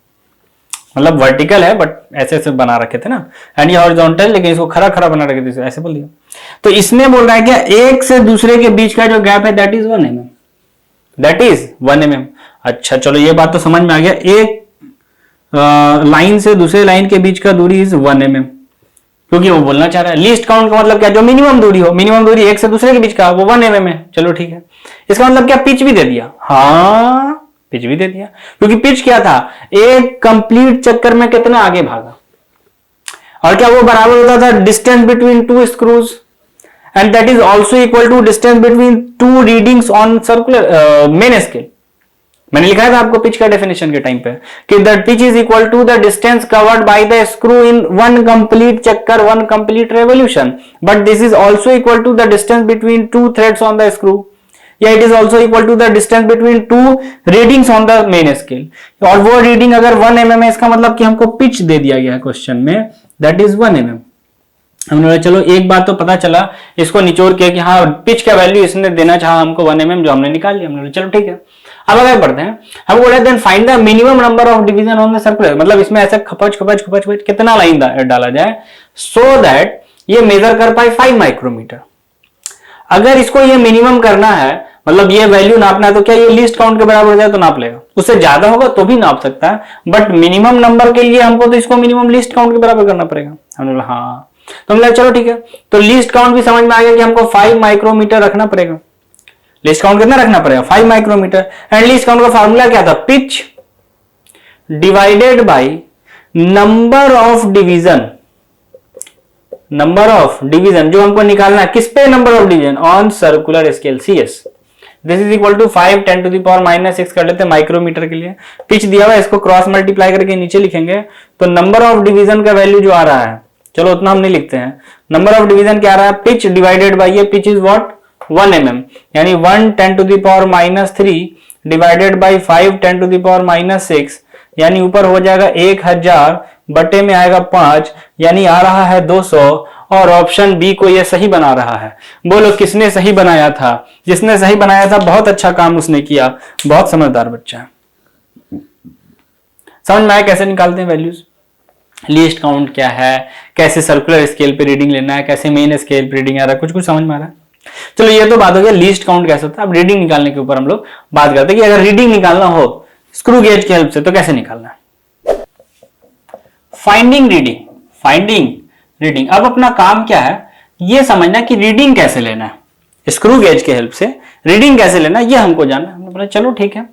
मतलब वर्टिकल है बट ऐसे ऐसे बना रखे थे ना, एंड ये हॉरिजॉन्टल, लेकिन इसको खड़ा खड़ा बना रखे थे, ऐसे बोल दिया। तो इसमें बोल रहा है क्या, एक से दूसरे के बीच का जो गैप है that is 1 mm, that is 1 mm। अच्छा चलो ये बात तो समझ में आ गया, एक लाइन से दूसरे लाइन के बीच का दूरी इज 1 mm, क्योंकि वो बोलना चाह रहा है लिस्ट काउंट का मतलब क्या, जो मिनिमम दूरी हो, मिनिमम दूरी एक से दूसरे के बीच का, वो 1 mm है। चलो ठीक है, इसका मतलब क्या, पिच भी दे दिया। हाँ पिच भी दे दिया, क्योंकि पिच क्या था, एक कंप्लीट चक्कर में कितना आगे भागा, और क्या वो बराबर होता था distance between 2 screws, and that is also equal to distance between 2 readings on circular main scale. मैंने लिखा था आपको पिच का डेफिनेशन के टाइम पे कि the pitch is equal to the distance covered by the screw in one complete चक्कर, one complete revolution, but this is also equal to the distance between two threads on the screw, या it is also equal to the distance between two readings on the main scale. और वो reading अगर 1 mm है, इसका मतलब कि हमको pitch दे दिया गया है क्वेश्चन में, दैट इज 1 mm। हमने बोला चलो एक बात तो पता चला इसको निचोड़ के कि हाँ पिच का वैल्यू इसने देना चाहा हमको 1 mm, जो हमने निकाल लिया। हमने बोला चलो ठीक है। अब आगे बढ़ते हैं, हम बोले then find the minimum number of division on the circular, मतलब इसमें ऐसे खपच खपच खपच खपच कितना लाइन डाला जाए सो दैट ये मेजर कर पाए 5 माइक्रोमीटर। अगर इसको ये मिनिमम करना है, मतलब ये वैल्यू नापना है, तो क्या ये लीस्ट काउंट के बराबर हो जाए तो नाप लेगा, उससे ज्यादा होगा तो भी नाप सकता है, बट मिनिमम नंबर के लिए हमको तो इसको मिनिमम लीस्ट काउंट के बराबर करना पड़ेगा। हमने बोला हाँ, तो हमने चलो ठीक है, तो लीस्ट काउंट भी समझ में आ गया कि हमको 5 माइक्रोमीटर रखना पड़ेगा। लीस्ट काउंट कितना रखना पड़ेगा? 5 माइक्रोमीटर। एंड लीस्ट काउंट का फार्मूला क्या था? Pitch divided by number of division, number of division जो हमको निकालना है किस पे? Number of division on circular scale CS। This is equal to 5 10 to the power -6 कर लेते हैं माइक्रोमीटर के लिए। पिच दिया हुआ है, इसको क्रॉस मल्टीप्लाई करके नीचे लिखेंगे तो नंबर ऑफ डिवीजन का वैल्यू जो आ रहा है, चलो उतना हम नहीं लिखते हैं, नंबर ऑफ डिवीजन क्या आ रहा है? पिच डिवाइडेड बाय, ये पिच इज व्हाट? 1 mm, यानी 1 10 to the power -3 divided by 5 10 to the power -6, यानी ऊपर हो जाएगा 1000 बटे में आएगा 5, यानी आ रहा है 200। और ऑप्शन बी को ये सही बना रहा है। बोलो किसने सही बनाया था? जिसने सही बनाया था बहुत अच्छा काम उसने किया, बहुत समझदार बच्चा है। समझ में आया कैसे निकालते हैं वैल्यूज? लीस्ट काउंट क्या है, कैसे सर्कुलर स्केल पे रीडिंग लेना है, कैसे मेन स्केल पे रीडिंग आ रहा है, कुछ कुछ समझ में आ रहा है। चलो ये तो बात हो गया लीस्ट काउंट कैसे होता है। अब रीडिंग निकालने के ऊपर हम लोग बात करते हैं कि अगर रीडिंग निकालना हो स्क्रू गेज की हेल्प से तो कैसे निकालना है। Finding reading, finding reading. अब अपना काम क्या है, ये समझना कि रीडिंग कैसे लेना है, स्क्रू गेज के हेल्प से रीडिंग कैसे लेना है ये हमको जानना है। हमने बोला चलो ठीक है,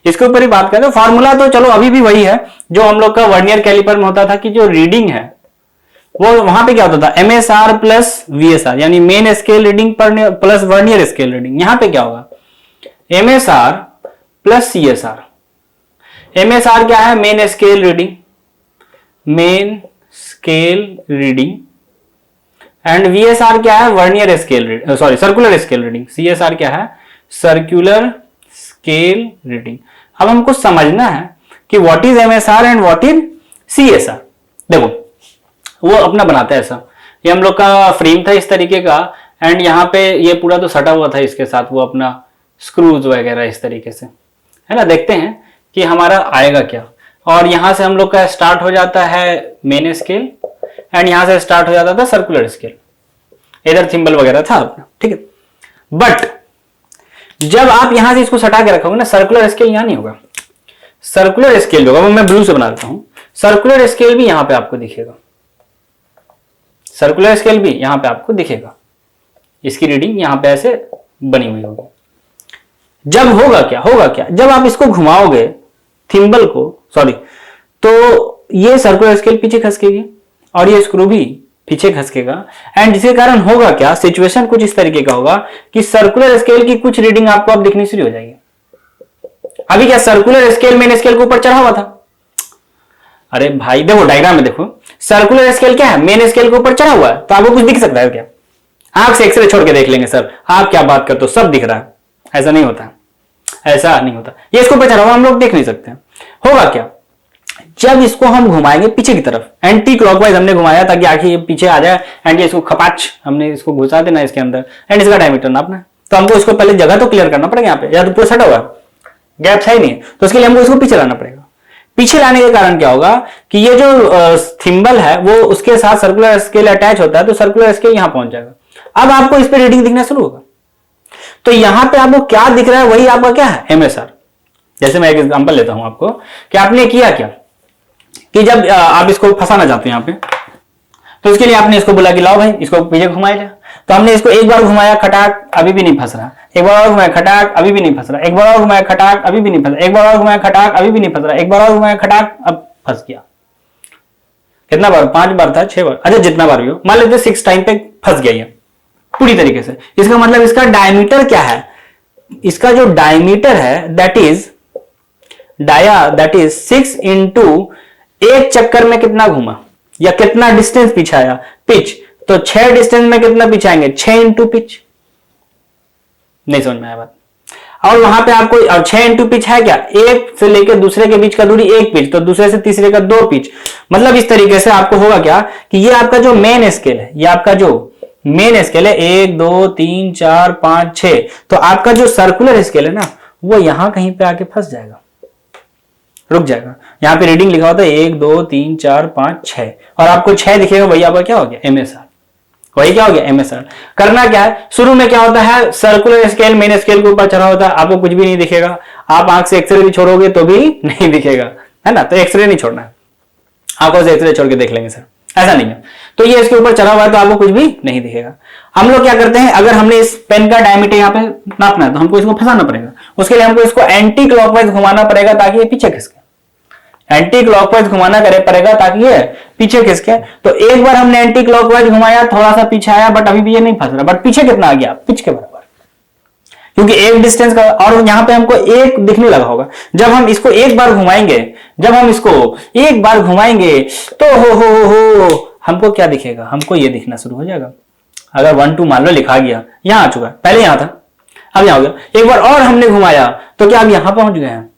इसके ऊपर ही बात करते हैं। फॉर्मूला तो चलो अभी भी वही है जो हम लोग का वर्नियर कैलिपर में होता था कि जो रीडिंग है वो वहां पे क्या होता था? MSR प्लस VSR, यानी main scale reading plus vernier scale reading. यहां पे क्या होगा? MSR plus CSR। MSR क्या है? Main scale reading, main scale reading. And VSR क्या है? Vernier scale, sorry circular scale reading. CSR क्या है? Circular scale reading. अब हमको समझना है कि what is MSR and what is CSR। देखो वो अपना बनाता है ऐसा, ये हम लोग का फ्रेम था इस तरीके का, एंड यहाँ पे ये पूरा तो सटा हुआ था इसके साथ, वो अपना स्क्रूज वगैरह इस तरीके से है ना। देखते हैं कि हमारा आएगा क्या। और यहां से हम लोग का स्टार्ट हो जाता है मेन स्केल, एंड यहां से स्टार्ट हो जाता था सर्कुलर स्केल, इधर थिम्बल वगैरह था अपना, ठीक है। बट जब आप यहां से इसको सटा के रखोगे ना, सर्कुलर स्केल यहां नहीं होगा, सर्कुलर स्केल होगा, वो मैं ब्लू से बना देता हूं। सर्कुलर स्केल भी यहां पे आपको दिखेगा, सर्कुलर स्केल भी यहां पे आपको दिखेगा, इसकी रीडिंग यहां पे ऐसे बनी हुई होगी। जब होगा क्या, होगा क्या, जब आप इसको घुमाओगे थिम्बल को, सॉरी, तो ये सर्कुलर स्केल पीछे खसकेगी और ये स्क्रू भी पीछे खसकेगा। एंड जिसके कारण होगा क्या, सिचुएशन कुछ इस तरीके का होगा कि सर्कुलर स्केल की कुछ रीडिंग आपको अब दिखनी शुरू हो जाएगी। अभी क्या सर्कुलर स्केल मेन स्केल के ऊपर चढ़ा हुआ था? अरे भाई देखो डायग्राम में देखो, सर्कुलर स्केल क्या है? मेन स्केल के ऊपर चढ़ा हुआ है, तो आपको कुछ दिख सकता है क्या? आंख से एक्सरे छोड़ के देख लेंगे सर, आप क्या बात करते हो, सब दिख रहा है। ऐसा नहीं होता, ऐसा नहीं होता, ये इसके ऊपर चढ़ा हुआ हम लोग देख नहीं सकते। होगा क्या, जब इसको हम घुमाएंगे पीछे की तरफ, एंटी क्लॉकवाइज हमने घुमाया ताकि आखिर ये पीछे आ जाए, एंड ये इसको खपाच हमने इसको घुसा देना इसके अंदर, एंड इसका डायमीटर नापना है। तो हमको इसको पहले जगह तो क्लियर करना पड़ेगा, यहाँ पे या तो पूरा सटा हुआ है, गैप है ही नहीं, तो उसके लिए हमको इसको पीछे लाना पड़ेगा। पीछे लाने के कारण क्या होगा कि ये जो थिम्बल है वो उसके साथ सर्कुलर स्केल अटैच होता है, तो सर्कुलर स्केल यहां पहुंच जाएगा। अब आपको इस पे रीडिंग दिखना शुरू होगा, तो यहां पे आपको क्या दिख रहा है, वही आपका क्या है, MSR। जैसे मैं एक एग्जांपल लेता हूं आपको कि आपने किया क्या कि जब आप इसको फंसाना चाहते हैं यहां पे, तो उसके लिए आपने इसको बोला कि लाओ भाई इसको पीछे घुमाया जाए। तो हमने इसको एक बार घुमाया, खटाक, अभी भी नहीं फंस रहा, एक बार और घुमाया, खटाक, अभी भी नहीं फंस रहा, एक बार और घुमाया, खटाक, अभी भी नहीं फंस रहा, एक बार और घुमाया, खटाक, अभी भी नहीं फंस रहा, एक बार और घुमाया, खटाक, अब फंस गया। कितना बार? 5 बार था, 6 बार, अच्छा जितना बार भी हो, मान लेते 6 टाइम पे फंस गया ये पूरी तरीके से। इसका मतलब इसका डायमीटर क्या है, इसका जो डायमीटर है that is dia that is 6 into एक चक्कर में कितना घूमा या कितना डिस्टेंस पिछाया, पिच, तो 6 डिस्टेंस में कितना पिछाएंगे, 6 इंटू पिच। नहीं समझ में आया बात। और वहां पे आपको 6 इंटू पिच है क्या, एक से लेकर दूसरे के बीच का दूरी एक पिच, तो दूसरे से तीसरे का 2 पिच। मतलब इस तरीके से आपको होगा क्या कि ये आपका जो मेन स्केल है, ये आपका जो मेन स्केल है 1 2 3 4 5 6, तो आपका जो सर्कुलर स्केल है ना वो यहां कहीं पे आके फंस जाएगा, रुक जाएगा। यहां पे रीडिंग लिखा होता है 1 2 3 4 5 6 और आपको 6 दिखेगा, वही आपका क्या हो गया, एमएसआर। वही क्या हो गया, एमएसआर। करना क्या है, शुरू में क्या होता है, सर्कुलर स्केल मेन स्केल के ऊपर चढ़ा होता है, आपको कुछ भी नहीं दिखेगा। आप आंख से एक्सरे भी छोड़ोगे तो भी नहीं दिखेगा, है ना, तो एक्सरे नहीं छोड़ना है, आंखों से एक्सरे छोड़ के देख लेंगे सर, ऐसा नहीं है। तो ये इसके ऊपर चढ़ा हुआ है तो आपको कुछ भी नहीं दिखेगा। हम लोग क्या करते हैं, अगर हमने इस पेन का डायमीटर यहाँ पे नापना है तो हमको इसको फंसाना पड़ेगा, उसके लिए हमको इसको एंटी क्लॉकवाइज घुमाना पड़ेगा ताकि ये पीछे खिसके, एंटी क्लॉकवाइज घुमाना पड़ेगा ताकि ये पीछे खिसके। तो एक बार हमने एंटी क्लॉकवाइज घुमाया, थोड़ा सा पीछे आया, बट अभी भी ये नहीं फंस रहा, बट पीछे कितना आ गया, पिच के बराबर, क्योंकि एक डिस्टेंस का। और यहां पे हमको एक दिखने लगा होगा, जब हम इसको एक बार घुमाएंगे, जब हम इसको एक बार घुमाएंगे तो हो हमको क्या दिखेगा, हमको ये दिखना शुरू हो जाएगा। अगर 1 2 मान लो लिखा गया, यहां आ चुका है, पहले यहां था, अब यहां हो गया। एक बार और हमने घुमाया तो क्या हम यहां पहुंच गए हैं,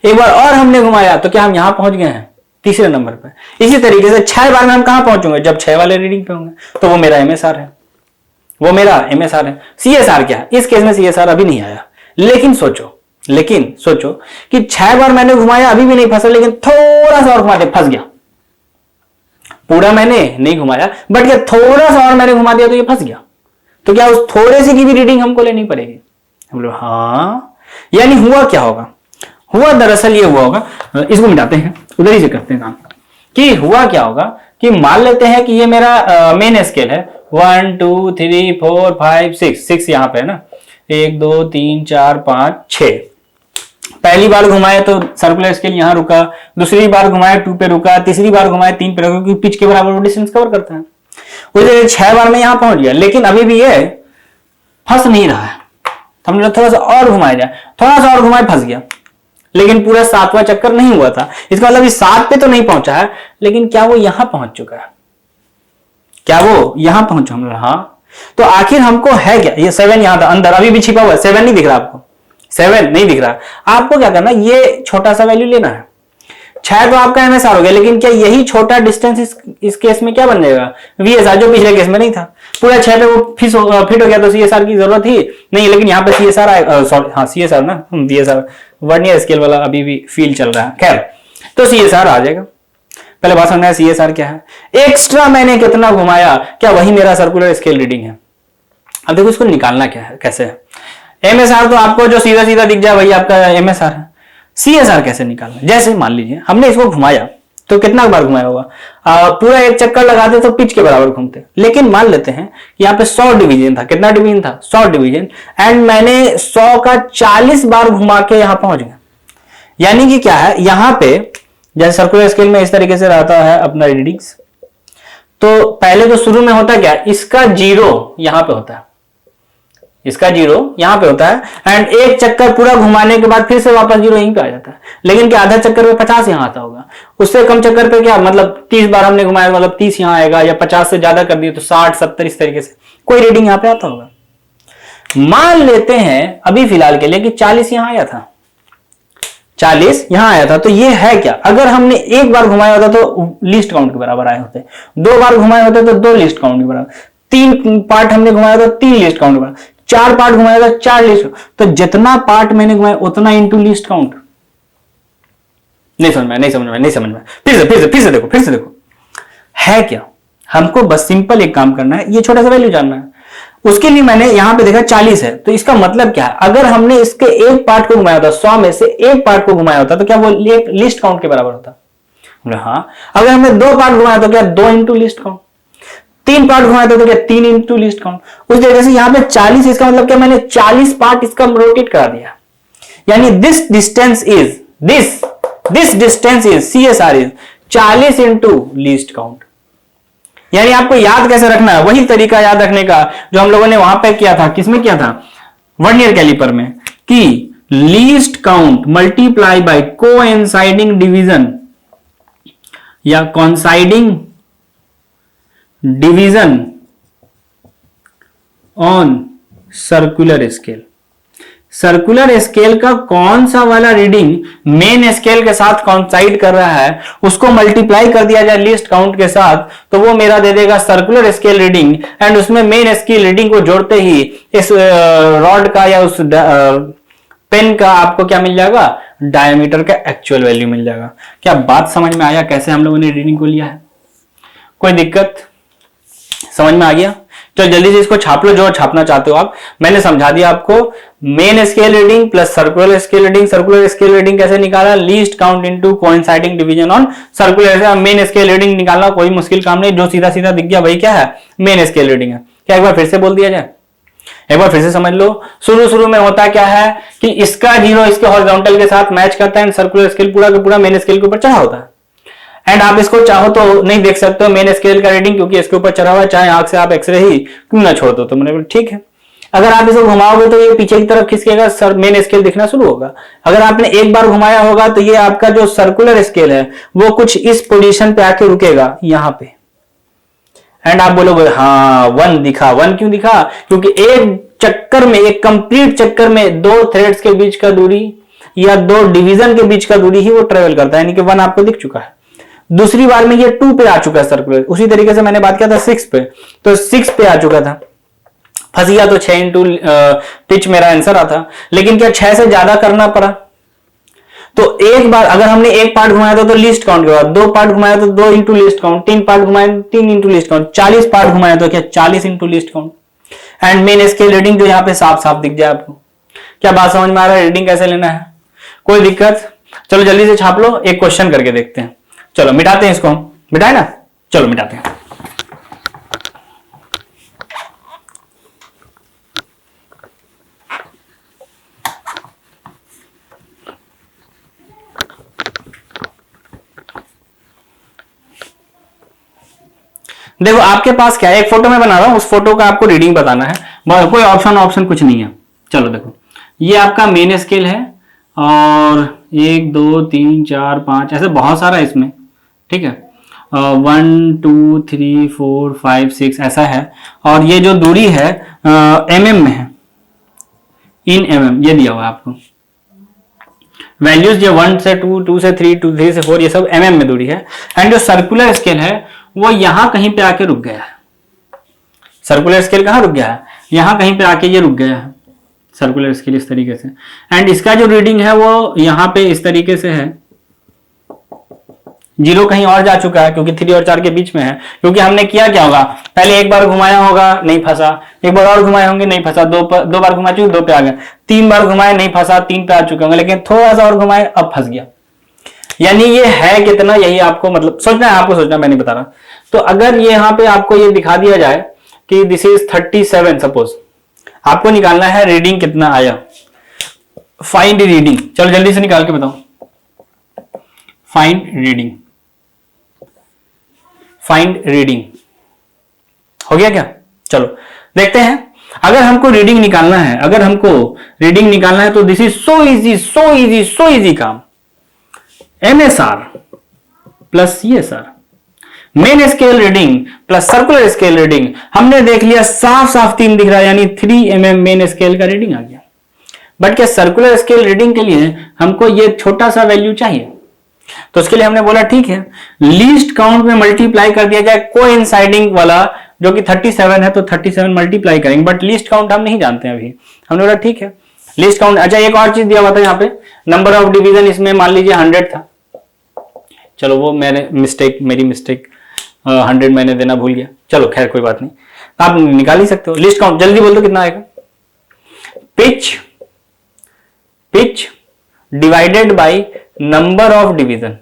एक बार और हमने घुमाया तो क्या हम यहां पहुंच गए हैं, तीसरे नंबर पे। इसी तरीके से 6 बार में हम कहां पहुंचेंगे, जब 6 वाले रीडिंग पे होंगे, तो वो मेरा एमएसआर है, वो मेरा एमएसआर है। सीएसआर क्या है, इस केस में सीएसआर अभी नहीं आया, लेकिन सोचो कि 6 बार मैंने घुमाया अभी भी नहीं फंसा, लेकिन थोड़ा सा और घुमा दिया फंस गया। पूरा मैंने नहीं घुमाया, बट ये थोड़ा सा और मैंने घुमा दिया तो ये फंस गया। तो क्या उस थोड़े से की भी रीडिंग हमको लेनी पड़ेगी, हम लोग हाँ। यानी हुआ क्या होगा, हुआ दरअसल ये हुआ होगा, इसको मिटाते हैं, उधर ही से करते हैं काम, कि हुआ क्या होगा कि मान लेते हैं कि ये मेरा मेन स्केल है, 1 2 3 4 5 6 यहां पे है ना, 1 2 3 4 5 6। पहली बार घुमाए तो सर्कुलर स्केल यहां रुका, दूसरी बार घुमाए 2 पे रुका, तीसरी बार घुमाए 3 पे रुका, क्योंकि पिच के बराबर डिस्टेंस कवर करता है। उसे 6 बार में यहां पहुंच गया, लेकिन अभी भी ये फंस नहीं रहा है। हमने थोड़ा सा और घुमाया जाए, थोड़ा सा और घुमाए, फंस गया, लेकिन पूरा 7वां चक्कर नहीं हुआ था। इसका मतलब 7 पे तो नहीं पहुंचा है, लेकिन क्या वो यहां पहुंच चुका है, क्या वो यहां पहुंचा, हम हाँ। तो आखिर हमको है क्या, ये 7 यहां था अंदर, अभी भी छिपा हुआ है, 7 नहीं दिख रहा आपको, 7 नहीं दिख रहा। आपको क्या करना, ये छोटा सा वैल्यू लेना है। 6 तो आपका एमएसआर हो गया, लेकिन क्या यही छोटा डिस्टेंस इस केस में क्या बन जाएगा, वीएसआर, जो पिछले केस में नहीं था। पूरा 6 पे वो फिट हो गया तो सीएसआर की जरूरत ही नहीं, लेकिन यहाँ पे सीएसआर आएगा, सॉरी हाँ सीएसआर ना, वीएसआर वर्नियर स्केल वाला अभी भी फील चल रहा है, खैर तो सीएसआर आ जाएगा। पहले बात समझना है सीएसआर क्या है, एक्स्ट्रा मैंने कितना घुमाया, क्या वही मेरा सर्कुलर स्केल रीडिंग है। अब देखो इसको निकालना क्या है, कैसे है। एमएसआर तो आपको जो सीधा सीधा दिख जाए वही आपका एमएसआर है। सीएसआर कैसे निकालना, जैसे मान लीजिए हमने इसको घुमाया तो कितना बार घुमाया होगा, पूरा एक चक्कर लगाते तो पिच के बराबर घूमते, लेकिन मान लेते हैं यहाँ पे 100 डिवीजन था, कितना डिवीजन था, 100 डिवीजन, एंड मैंने 100 का 40 बार घुमा के यहां पहुंच गया। यानी कि क्या है, यहां पे जैसे सर्कुलर स्केल में इस तरीके से रहता है अपना रीडिंग्स, तो पहले तो शुरू में होता क्या, इसका 0 यहां पे होता है, इसका 0 यहां पे होता है, एंड एक चक्कर पूरा घुमाने के बाद फिर से वापस 0 यहीं पे आ जाता है। लेकिन क्या आधा चक्कर पे 50 यहां आता होगा, उससे कम चक्कर पे क्या, मतलब 30 बार हमने घुमाया मतलब 30 यहां आएगा, या 50 से ज्यादा कर दिए तो 60 70 इस तरीके से कोई रीडिंग यहां पे आता होगा। मान लेते हैं अभी फिलहाल के लिए कि 40 यहां आया था, 40 यहां आया था, तो ये है क्या, अगर हमने एक बार घुमाया होता तो लीस्ट काउंट के बराबर आए होते, 2 बार घुमाए होते तो 2 लीस्ट काउंट के बराबर, 3 पार्ट हमने घुमाया तो 3 लीस्ट काउंट के बराबर, 4 पार्ट घुमाया तो 4 लीस्ट, तो जितना पार्ट मैंने घुमाया उतना इंटू लीस्ट काउंट। नहीं समझ में, फिर से देखो है क्या। हमको बस सिंपल एक काम करना है, ये छोटा सा वैल्यू जानना है। उसके लिए मैंने यहां पे देखा 40 है, तो इसका मतलब क्या है, अगर हमने इसके एक पार्ट को घुमाया होता, 100 में से एक पार्ट को घुमाया होता तो क्या वो लिस्ट काउंट के बराबर होता, हाँ। अगर हमने 2 पार्ट घुमाया तो क्या 2 इंटू लिस्ट काउंट, 3 पार्ट घुमाया तो क्या 3 इंटू लिस्ट काउंट। उस जगह से यहां पे 40, इसका मतलब क्या, मैंने 40 पार्ट इसका रोटेट करा दिया, यानी this distance is CSR is 40 into least count. यानी आपको याद कैसे रखना है, वही तरीका याद रखने का जो हम लोगों ने वहां पे किया था, किसमें किया था, वर्नियर कैलिपर में, कि least count multiply by coinciding division या coinciding division on circular scale. Circular scale का कौन सा वाला रीडिंग मेन स्केल के साथ कॉन्साइड कर रहा है उसको मल्टीप्लाई कर दिया जाए लीस्ट काउंट के साथ, तो वो मेरा दे देगा सर्कुलर स्केल रीडिंग, एंड उसमें मेन स्केल रीडिंग को जोड़ते ही इस रॉड का या उस पेन का आपको क्या मिल जाएगा, डायमीटर का एक्चुअल वैल्यू मिल जाएगा। क्या बात समझ में आया कैसे हम लोगों ने रीडिंग को लिया है? कोई दिक्कत समझ में आ गया? तो जल्दी से इसको छाप लो जो छापना चाहते हो आप। मैंने समझा दिया आपको main scale reading plus circular scale reading. Circular scale reading कैसे निकाला, least count into coinciding division on circular. Main scale reading निकालना कोई मुश्किल काम नहीं, जो सीधा सीधा दिख गया वही क्या है, मेन स्केल रीडिंग है। क्या एक बार फिर से बोल दिया जाए, एक बार फिर से समझ लो। शुरू में होता क्या है कि इसका जीरो इसके हॉरिजॉन्टल के साथ मैच करता है, सर्कुलर स्केल पूरा का पूरा मेन स्केल के ऊपर चढ़ा होता है। एंड आप इसको चाहो तो नहीं देख सकते हो मेन स्केल का रीडिंग, क्योंकि इसके ऊपर चढ़ा हुआ है, चाहे आंख से आप एक्सरे ही क्यों ना छोड़ दो। तो मैंने बोला ठीक है। अगर आप इसको घुमाओगे तो ये पीछे की तरफ खिसकेगा, सर मेन स्केल दिखना शुरू होगा। अगर आपने एक बार घुमाया होगा तो ये आपका जो सर्कुलर स्केल है वो कुछ इस पोजीशन पे आके रुकेगा यहाँ पे, एंड आप बोलोगे हाँ 1 दिखा। 1 क्यों दिखा? क्योंकि एक चक्कर में, एक कंप्लीट चक्कर में दो थ्रेड्स के बीच का दूरी या दो डिवीजन के बीच का दूरी ही वो ट्रेवल करता है, यानी कि 1 आपको दिख चुका है। दूसरी बार में ये 2 पे आ चुका है सर्कुलर। उसी तरीके से मैंने बात किया था 6 पे, तो 6 पे आ चुका था, फंस गया तो 6 इंटू पिच मेरा आंसर आता। लेकिन क्या 6 से ज्यादा करना पड़ा? तो एक बार अगर हमने एक पार्ट घुमाया था तो लिस्ट काउंट के बाद, 2 पार्ट घुमाया तो 2 इंटू लिस्ट काउंट, 3 पार्ट घुमाया 3 इंटू लिस्ट काउंट, 40 पार्ट घुमाया तो क्या 40 into list count. And main scale reading जो यहाँ पे साफ साफ दिख जाए आपको। क्या बात समझ में आ रहा है? रीडिंग कैसे लेना है? कोई दिक्कत? चलो जल्दी से छाप लो, एक क्वेश्चन करके देखते हैं। चलो मिटाते हैं इसको, मिटाए ना, चलो मिटाते हैं। देखो आपके पास क्या है, एक फोटो में बना रहा हूं, उस फोटो का आपको रीडिंग बताना है, कोई ऑप्शन कुछ नहीं है। चलो देखो ये आपका मेन स्केल है और 1 2 3 4 5 ऐसे बहुत सारा इसमें, ठीक है, 1 2 3 4 5 6 ऐसा है। और ये जो दूरी है mm में है, इन mm ये दिया हुआ है आपको। वैल्यूज जो 1 से 2, 2 से 3, 3 से 4 ये सब mm में दूरी है। एंड जो सर्कुलर स्केल है वो यहां कहीं पे आके रुक गया है। सर्कुलर स्केल कहां रुक गया है? यहां कहीं पे आके ये रुक गया है सर्कुलर स्केल इस तरीके से। एंड इसका जो रीडिंग है वो यहां पे इस तरीके से है, 0 कहीं और जा चुका है क्योंकि 3 और 4 के बीच में है। क्योंकि हमने किया क्या होगा, पहले एक बार घुमाया होगा नहीं फंसा, एक बार और घुमाए होंगे नहीं फंसा, दो बार घुमा चुके 2 पे आ गया, 3 बार घुमाए नहीं फंसा 3 पे आ चुके होंगे, लेकिन थोड़ा सा और घुमाए अब फंस गया। यानी ये है कितना, यही आपको मतलब सोचना है, आपको सोचना, मैं नहीं बता रहा। तो अगर ये यहाँ पे आपको ये दिखा दिया जाए कि दिस इज 37, सपोज आपको निकालना है रीडिंग कितना आया, फाइंड रीडिंग। चलो जल्दी से निकाल के बताओ, फाइंड रीडिंग, फाइंड रीडिंग हो गया क्या? चलो देखते हैं। अगर हमको रीडिंग निकालना है, अगर हमको रीडिंग निकालना है तो this is so easy, so easy, so easy काम। MSR plus ESR, main scale reading plus circular scale reading, हमने देख लिया साफ साफ 3 दिख रहा है, यानी 3 mm मेन स्केल का रीडिंग आ गया। बट क्या सर्कुलर स्केल रीडिंग के लिए हमको ये छोटा सा वैल्यू चाहिए, तो उसके लिए हमने बोला ठीक है लीस्ट काउंट में मल्टीप्लाई कर दिया जाए कोइंसाइडिंग वाला, जो कि 37 है तो 37 मल्टीप्लाई करेंगे, बट लीस्ट काउंट हम नहीं जानते अभी। हमने बोला ठीक है लीस्ट काउंट। अच्छा एक और चीज दिया हुआ था यहाँ पे, नंबर ऑफ डिवीजन इसमें मान लीजिए 100 था, चलो वो मेरी मिस्टेक 100 मैंने देना भूल गया, चलो खैर कोई बात नहीं, आप निकाल ही सकते हो। लिस्ट काउंट जल्दी बोल दो कितना आएगा, pitch divided by number of division,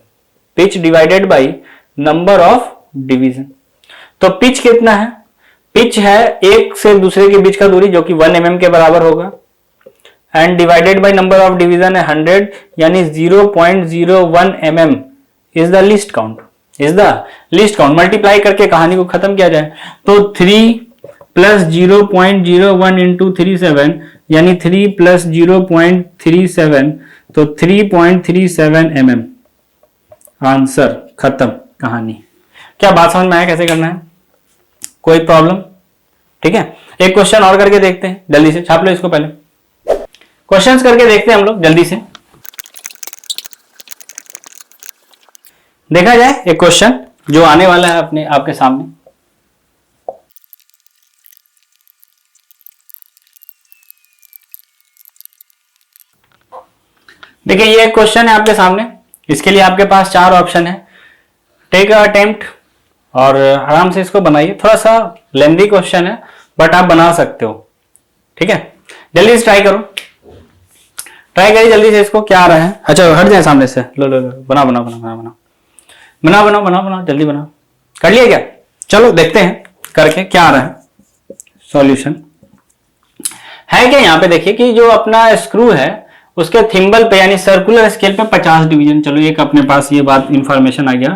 pitch divided by number of division. तो पिच कितना है, पिच है एक से दूसरे के बीच का दूरी जो कि 1 mm के बराबर होगा, and divided by number of division है 100, यानी 0.01 mm is the list count, is the list count. Multiply करके कहानी को खत्म किया जाए तो 3 प्लस 0.01 इंटू 37 यानी 3 प्लस 0.37, तो 3.37 mm। आंसर, खत्म कहानी। क्या बात समझ में आया कैसे करना है? कोई प्रॉब्लम? ठीक है, एक क्वेश्चन और करके देखते हैं, जल्दी से छाप लो इसको। पहले क्वेश्चंस करके देखते हैं हम लोग जल्दी से। देखा जाए एक क्वेश्चन जो आने वाला है अपने आपके सामने। देखिए ये क्वेश्चन है आपके सामने, इसके लिए आपके पास 4 ऑप्शन है। टेक अ अटेम्प्ट और आराम से इसको बनाइए। थोड़ा सा लेंथी क्वेश्चन है बट आप बना सकते हो। ठीक है, जल्दी से ट्राई करो, ट्राई करिए जल्दी से इसको। क्या आ रहा है? अच्छा हट जाए सामने से। लो लो लो, बनाओ बनाओ बनाओ बनाओ बनाओ बनाओ बनाओ बनाओ, जल्दी बनाओ। कर लिया क्या? चलो देखते हैं करके क्या आ रहा है सॉल्यूशन। है क्या यहाँ पे? देखिए कि जो अपना स्क्रू है उसके थिम्बल पे यानी सर्कुलर स्केल पे 50 डिवीजन। चलो एक अपने पास ये बात इंफॉर्मेशन आ गया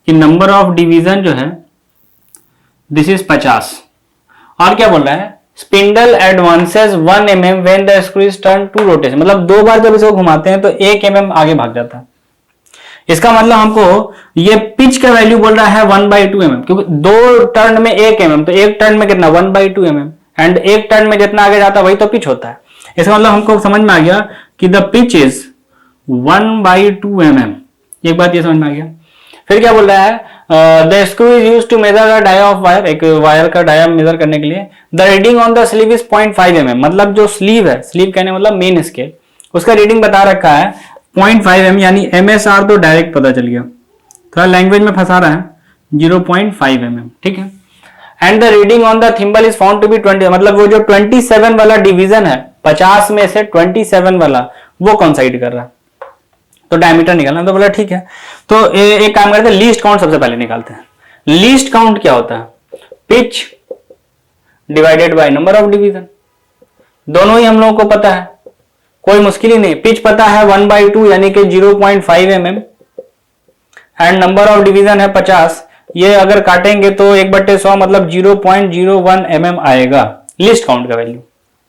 कि नंबर ऑफ डिवीजन जो है दिस इज 50। और क्या बोल रहा है? Spindle advances 1 mm when the screw is turn two rotation. मतलब 2 बार जब इसको घुमाते हैं तो 1 mm आगे भाग जाता है। इसका मतलब हमको ये पिच का वैल्यू बोल रहा है 1/2 mm, क्योंकि 2 टर्न में 1 mm, तो एक टर्न में कितना 1/2 mm, एंड एक टर्न में जितना आगे जाता है वही तो पिच होता है। इसका मतलब हमको समझ में आ गया कि द पिच इज 1/2 mm। एक बात ये समझ में आ गया। फिर क्या बोल रहा है? The screw is used to measure the dia of wire. एक वायर का डाया मेजर करने के लिए the reading on the sleeve is 0.5 mm। मतलब जो स्लीव है, स्लीव कहने मतलब मेन स्केल, उसका रीडिंग बता रखा है 0.5 mm, यानी MSR तो डायरेक्ट पता चल गया, थोड़ा लैंग्वेज में फंसा रहा है, 0.5 mm। ठीक है, and the reading on the thimble is found to be 20। मतलब वो जो 27 वाला डिवीजन है, 50 में से 27 वाला, वो कॉन्साइड कर रहा है, तो डायमीटर निकालना। तो बोला ठीक है, तो एक काम करते हैं, लीस्ट काउंट सबसे पहले निकालते हैं। लीस्ट काउंट क्या होता है? Pitch divided by number of division. दोनों ही हम लोगों को पता है, कोई मुश्किल ही नहीं। पिच पता है 1/2 यानी कि 0.5 mm, and number of division है 50। ये अगर काटेंगे तो 1/100 मतलब 0.01 mm आएगा लिस्ट काउंट का वैल्यू,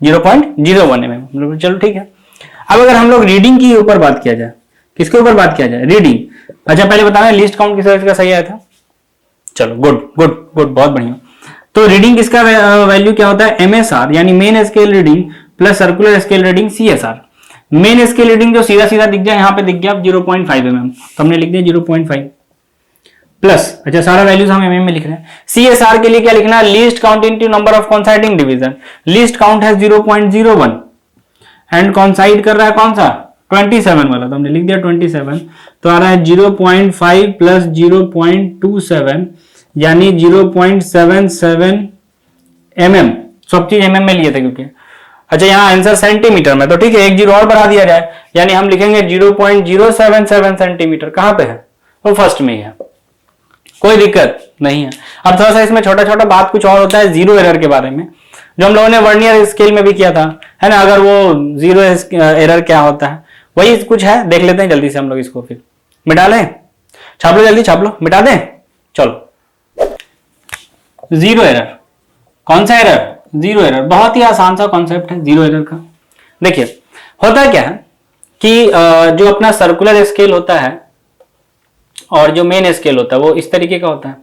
0.01 mm। चलो ठीक है। अब अगर हम लोग रीडिंग की ऊपर बात किया जाए, किसके ऊपर बात किया जाए? रीडिंग। अच्छा पहले बताना लिस्ट काउंट किस का सही आया था। चलो गुड गुड गुड, बहुत बढ़िया। तो रीडिंग किसका वैल्यू क्या होता है? MSR यानी main scale reading plus circular scale reading CSR। Main scale reading जो सीधा सीधा दिख जाए, यहां पे दिख गया 0.5 mm, तो हमने लिख दिया 0.5 प्लस। अच्छा सारा वैल्यूज हम mm में लिख रहे हैं। CSR के लिए क्या लिखना है? Least count into number of coinciding division. Least count है 0.01 एंड कॉन्साइड कर रहा है कौन सा? 27 वाला, तो हमने लिख दिया 27। तो आ रहा है 0.5 प्लस 0.27 यानी 0.77 mm। सब चीज mm में लिए थे क्योंकि। अच्छा यहाँ आंसर सेंटीमीटर में, तो ठीक है एक जीरो और बढ़ा दिया जाए, यानी हम लिखेंगे 0.077 सेंटीमीटर। कहां पे है? वो फर्स्ट में ही है, कोई दिक्कत नहीं है। अब थोड़ा सा इसमें छोटा छोटा बात कुछ और होता है जीरो एरर के बारे में, जो हम लोगों ने वर्नियर स्केल में भी किया था, है ना। अगर वो जीरो एरर क्या होता है वही कुछ है, देख लेते हैं जल्दी से हम लोग इसको, फिर मिटा लें। छाप लो जल्दी, छाप लो, मिटा दें। चलो जीरो एरर, कौन सा एरर? Zero error. बहुत ही आसान सा कॉन्सेप्ट है जीरो एरर का। देखिए होता क्या है कि जो अपना सर्कुलर स्केल होता है और जो मेन स्केल होता है वो इस तरीके का होता है,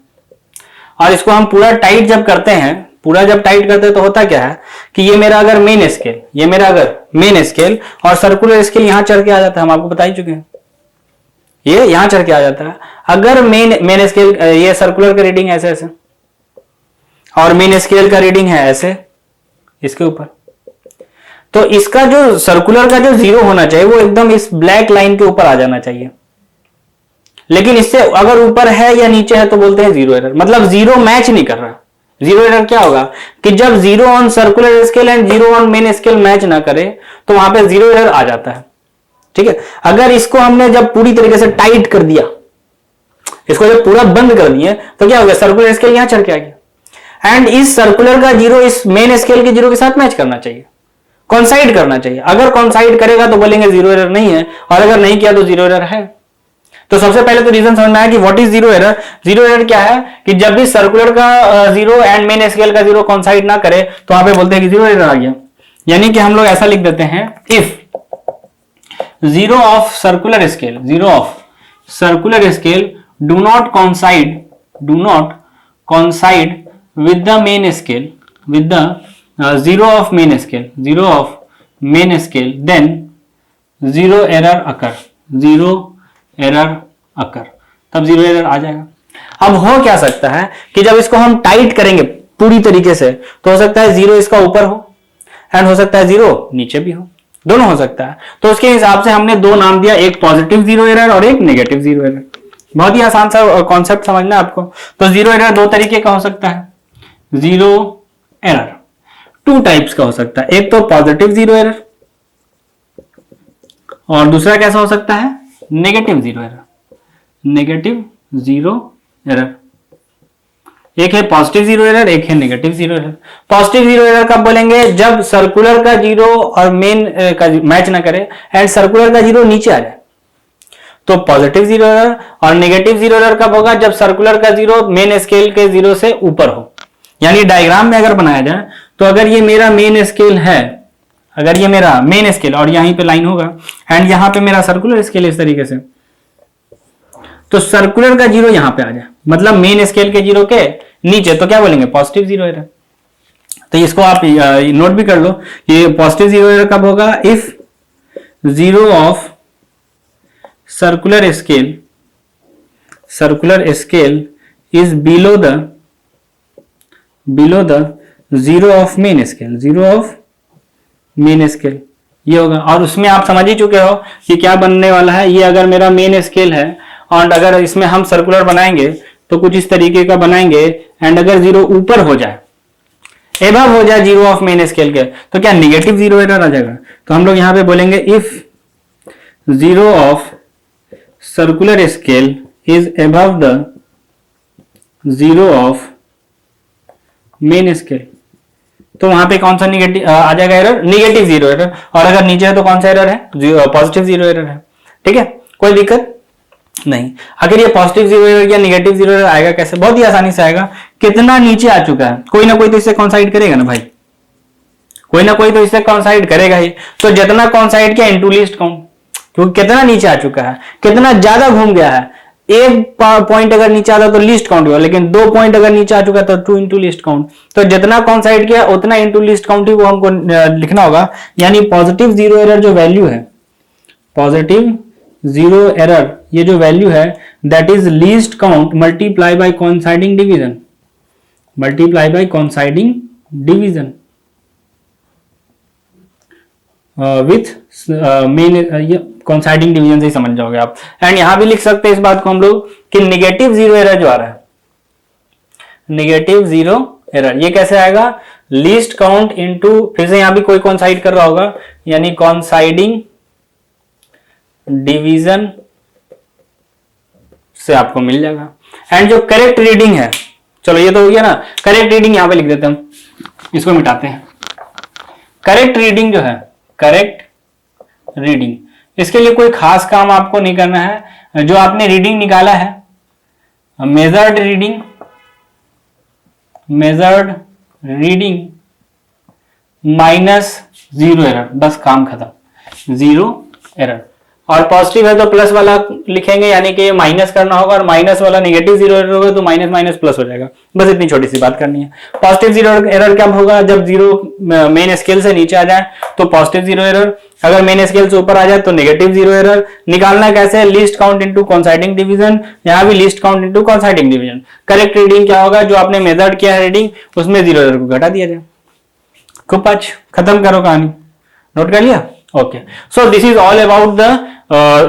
और इसको हम पूरा टाइट जब करते हैं, पूरा जब टाइट करते हैं तो होता क्या है कि ये मेरा अगर मेन स्केल, ये मेरा अगर मेन स्केल और सर्कुलर स्केल यहां चढ़ के आ जाता है, हम आपको बता ही चुके हैं, ये यहां चढ़ के आ जाता है। अगर मेन स्केल ये सर्कुलर का रीडिंग ऐसे ऐसे और मेन स्केल का रीडिंग है ऐसे इसके ऊपर, तो इसका जो सर्कुलर का जो जीरो होना चाहिए वो एकदम इस ब्लैक लाइन के ऊपर आ जाना चाहिए। लेकिन इससे अगर ऊपर है या नीचे है तो बोलते हैं जीरो एरर, मतलब जीरो मैच नहीं कर रहा। जीरो एरर क्या होगा कि जब zero on circular scale and zero on main scale match ना करे तो वहां पे जीरो एरर आ जाता है। ठीक है, अगर इसको हमने जब पूरी तरीके से टाइट कर दिया, इसको जब पूरा बंद कर दिए तो क्या हो गया, सर्कुलर स्केल यहां चढ़ के आ गया, एंड इस सर्कुलर का जीरो इस मेन स्केल के जीरो के साथ मैच करना चाहिए, कॉन्साइड करना चाहिए। अगर कॉन्साइड करेगा तो बोलेंगे जीरो एरर नहीं है, और अगर नहीं किया तो जीरो एरर है। तो सबसे पहले तो रीजन समझना है कि what is zero error. Zero error क्या है कि जब भी सर्कुलर का जीरो एंड मेन स्केल का जीरो कॉन्साइड ना करे तो वहां पे बोलते हैं कि जीरो एरर आ गया। यानी कि हम लोग ऐसा लिख देते हैं, if zero of circular scale do not coincide with the main scale, with the zero of main scale, then zero error occur, तब जीरो एरर आ जाएगा। अब हो क्या सकता है कि जब इसको हम टाइट करेंगे पूरी तरीके से, तो हो सकता है जीरो इसका ऊपर हो एंड हो सकता है जीरो नीचे भी हो, दोनों हो सकता है। तो उसके हिसाब से हमने दो नाम दिया, एक पॉजिटिव जीरो एरर और एक नेगेटिव जीरो एरर। बहुत ही आसान सा कॉन्सेप्ट समझना है आपको। तो जीरो एरर दो तरीके का हो सकता है, जीरो एरर टू टाइप्स का हो सकता है, एक तो पॉजिटिव जीरो एरर और दूसरा कैसा हो सकता है, नेगेटिव जीरो एरर। एक है पॉजिटिव जीरो एरर, एक है negative zero error. Positive zero error कब बोलेंगे, जब सर्कुलर का जीरो और मेन का मैच ना करे एंड सर्कुलर का जीरो नीचे आ जाए, तो पॉजिटिव जीरो एरर। और नेगेटिव जीरो एरर कब होगा, जब सर्कुलर का जीरो मेन स्केल के जीरो से ऊपर हो। यानी डायग्राम में अगर बनाया जाए तो अगर ये मेरा मेन स्केल है, अगर ये मेरा मेन स्केल और यहीं पे लाइन होगा एंड यहां पे मेरा सर्कुलर स्केल इस तरीके से, तो सर्कुलर का जीरो यहां पे आ जाए, मतलब मेन स्केल के जीरो के नीचे, तो क्या बोलेंगे, पॉजिटिव जीरो एरर। तो इसको आप नोट भी कर लो, ये पॉजिटिव जीरो एरर कब होगा, if zero of circular scale is below the zero of main scale, ये होगा। और उसमें आप समझ ही चुके हो कि क्या बनने वाला है। ये अगर मेरा मेन स्केल है और अगर इसमें हम सर्कुलर बनाएंगे तो कुछ इस तरीके का बनाएंगे एंड अगर जीरो ऊपर हो जाए, एबव हो जाए जीरो ऑफ मेन स्केल के, तो क्या निगेटिव जीरो एरर आ जाएगा। तो हम लोग यहां पे बोलेंगे if zero of circular scale is above the zero of main scale, तो वहां पे कौन सा निगेटिव आ जाएगा एरर, निगेटिव जीरो एरर। और अगर नीचे है तो कौन सा एरर है, पॉजिटिव जीरो एरर है। ठीक है, कोई दिक्कत नहीं। अगर ये पॉजिटिव जीरो एरर या निगेटिव जीरो एरर आएगा कैसे, बहुत ही आसानी से आएगा। कितना नीचे आ चुका है, कोई ना कोई तो इससे कॉन्साइड करेगा ना भाई, कोई ना कोई तो इससे कॉन्साइड करेगा ही। तो जितना कॉन्साइड किया इनटू लीस्ट काउंट, क्योंकि कितना नीचे आ चुका है, कितना ज्यादा घूम गया है। एक पॉइंट अगर नीचे आता तो लीस्ट काउंट हुआ, लेकिन 2 पॉइंट अगर नीचे आ चुका तो 2 इंटू लीस्ट काउंट। तो जितना कॉन्साइड किया उतना इंटू लीस्ट काउंट ही वो हमको लिखना होगा। यानी पॉजिटिव जीरो एरर जो वैल्यू है, पॉजिटिव जीरो एरर ये जो वैल्यू है, that is least count multiply by coinciding division, with main coinciding division से ही समझ जाओगे आप। एंड यहां भी लिख सकते हैं इस बात को हम लोग कि नेगेटिव जीरो एरर जो आ रहा है, नेगेटिव जीरो एरर ये कैसे आएगा, लीस्ट काउंट इनटू, फिर से यहां भी कोई कोइंसाइड कर रहा होगा, यानी कोइंसाइडिंग डिवीजन से आपको मिल जाएगा। एंड जो करेक्ट रीडिंग है, चलो ये तो हो गया ना, करेक्ट रीडिंग यहां पे लिख देते हैं हम, इसको मिटाते हैं। करेक्ट रीडिंग जो है, करेक्ट रीडिंग, इसके लिए कोई खास काम आपको नहीं करना है। जो आपने रीडिंग निकाला है, measured reading minus zero error, बस काम खत्म, जीरो एरर। और पॉजिटिव है तो प्लस वाला लिखेंगे, यानी कि माइनस करना होगा, और माइनस वाला नेगेटिव जीरो एरर होगा तो माइनस माइनस प्लस हो जाएगा। बस इतनी छोटी सी बात करनी है। पॉजिटिव जीरो एरर कब होगा, जब जीरो मेन स्केल से नीचे आ जाए तो पॉजिटिव जीरो एरर, अगर मेन स्केल से ऊपर आ जाए तो नेगेटिव जीरो एरर। निकालना कैसे, least count into coinciding division, यहां भी least count into coinciding division. Correct reading क्या होगा, जो आपने मेजर्ड किया है रीडिंग, उसमें जीरो एरर को घटा दिया जाए। खूब अच्छ, खत्म करो कहानी, नोट कर लिया। Okay, so this is all about the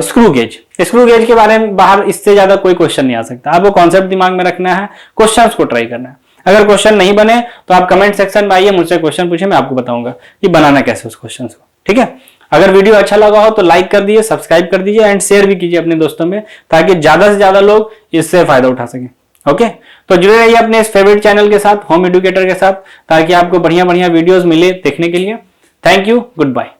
screw gauge. Screw gauge के बारे में बाहर इससे ज्यादा कोई क्वेश्चन नहीं आ सकता। आपको कॉन्सेप्ट दिमाग में रखना है, क्वेश्चंस को ट्राई करना है। अगर क्वेश्चन नहीं बने तो आप कमेंट सेक्शन में आइए, मुझसे क्वेश्चन पूछिए, मैं आपको बताऊंगा कि बनाना कैसे उस क्वेश्चन को। ठीक है, अगर वीडियो अच्छा लगा हो तो लाइक कर दीजिए, सब्सक्राइब कर दीजिए एंड शेयर भी कीजिए अपने दोस्तों में, ताकि ज्यादा से ज्यादा लोग इससे फायदा उठा सकें। ओके, तो जुड़े रहिए अपने इस फेवरेट चैनल के साथ, होम एडुकेटर के साथ, ताकि आपको बढ़िया बढ़िया वीडियोस मिले देखने के लिए। Thank you, good bye.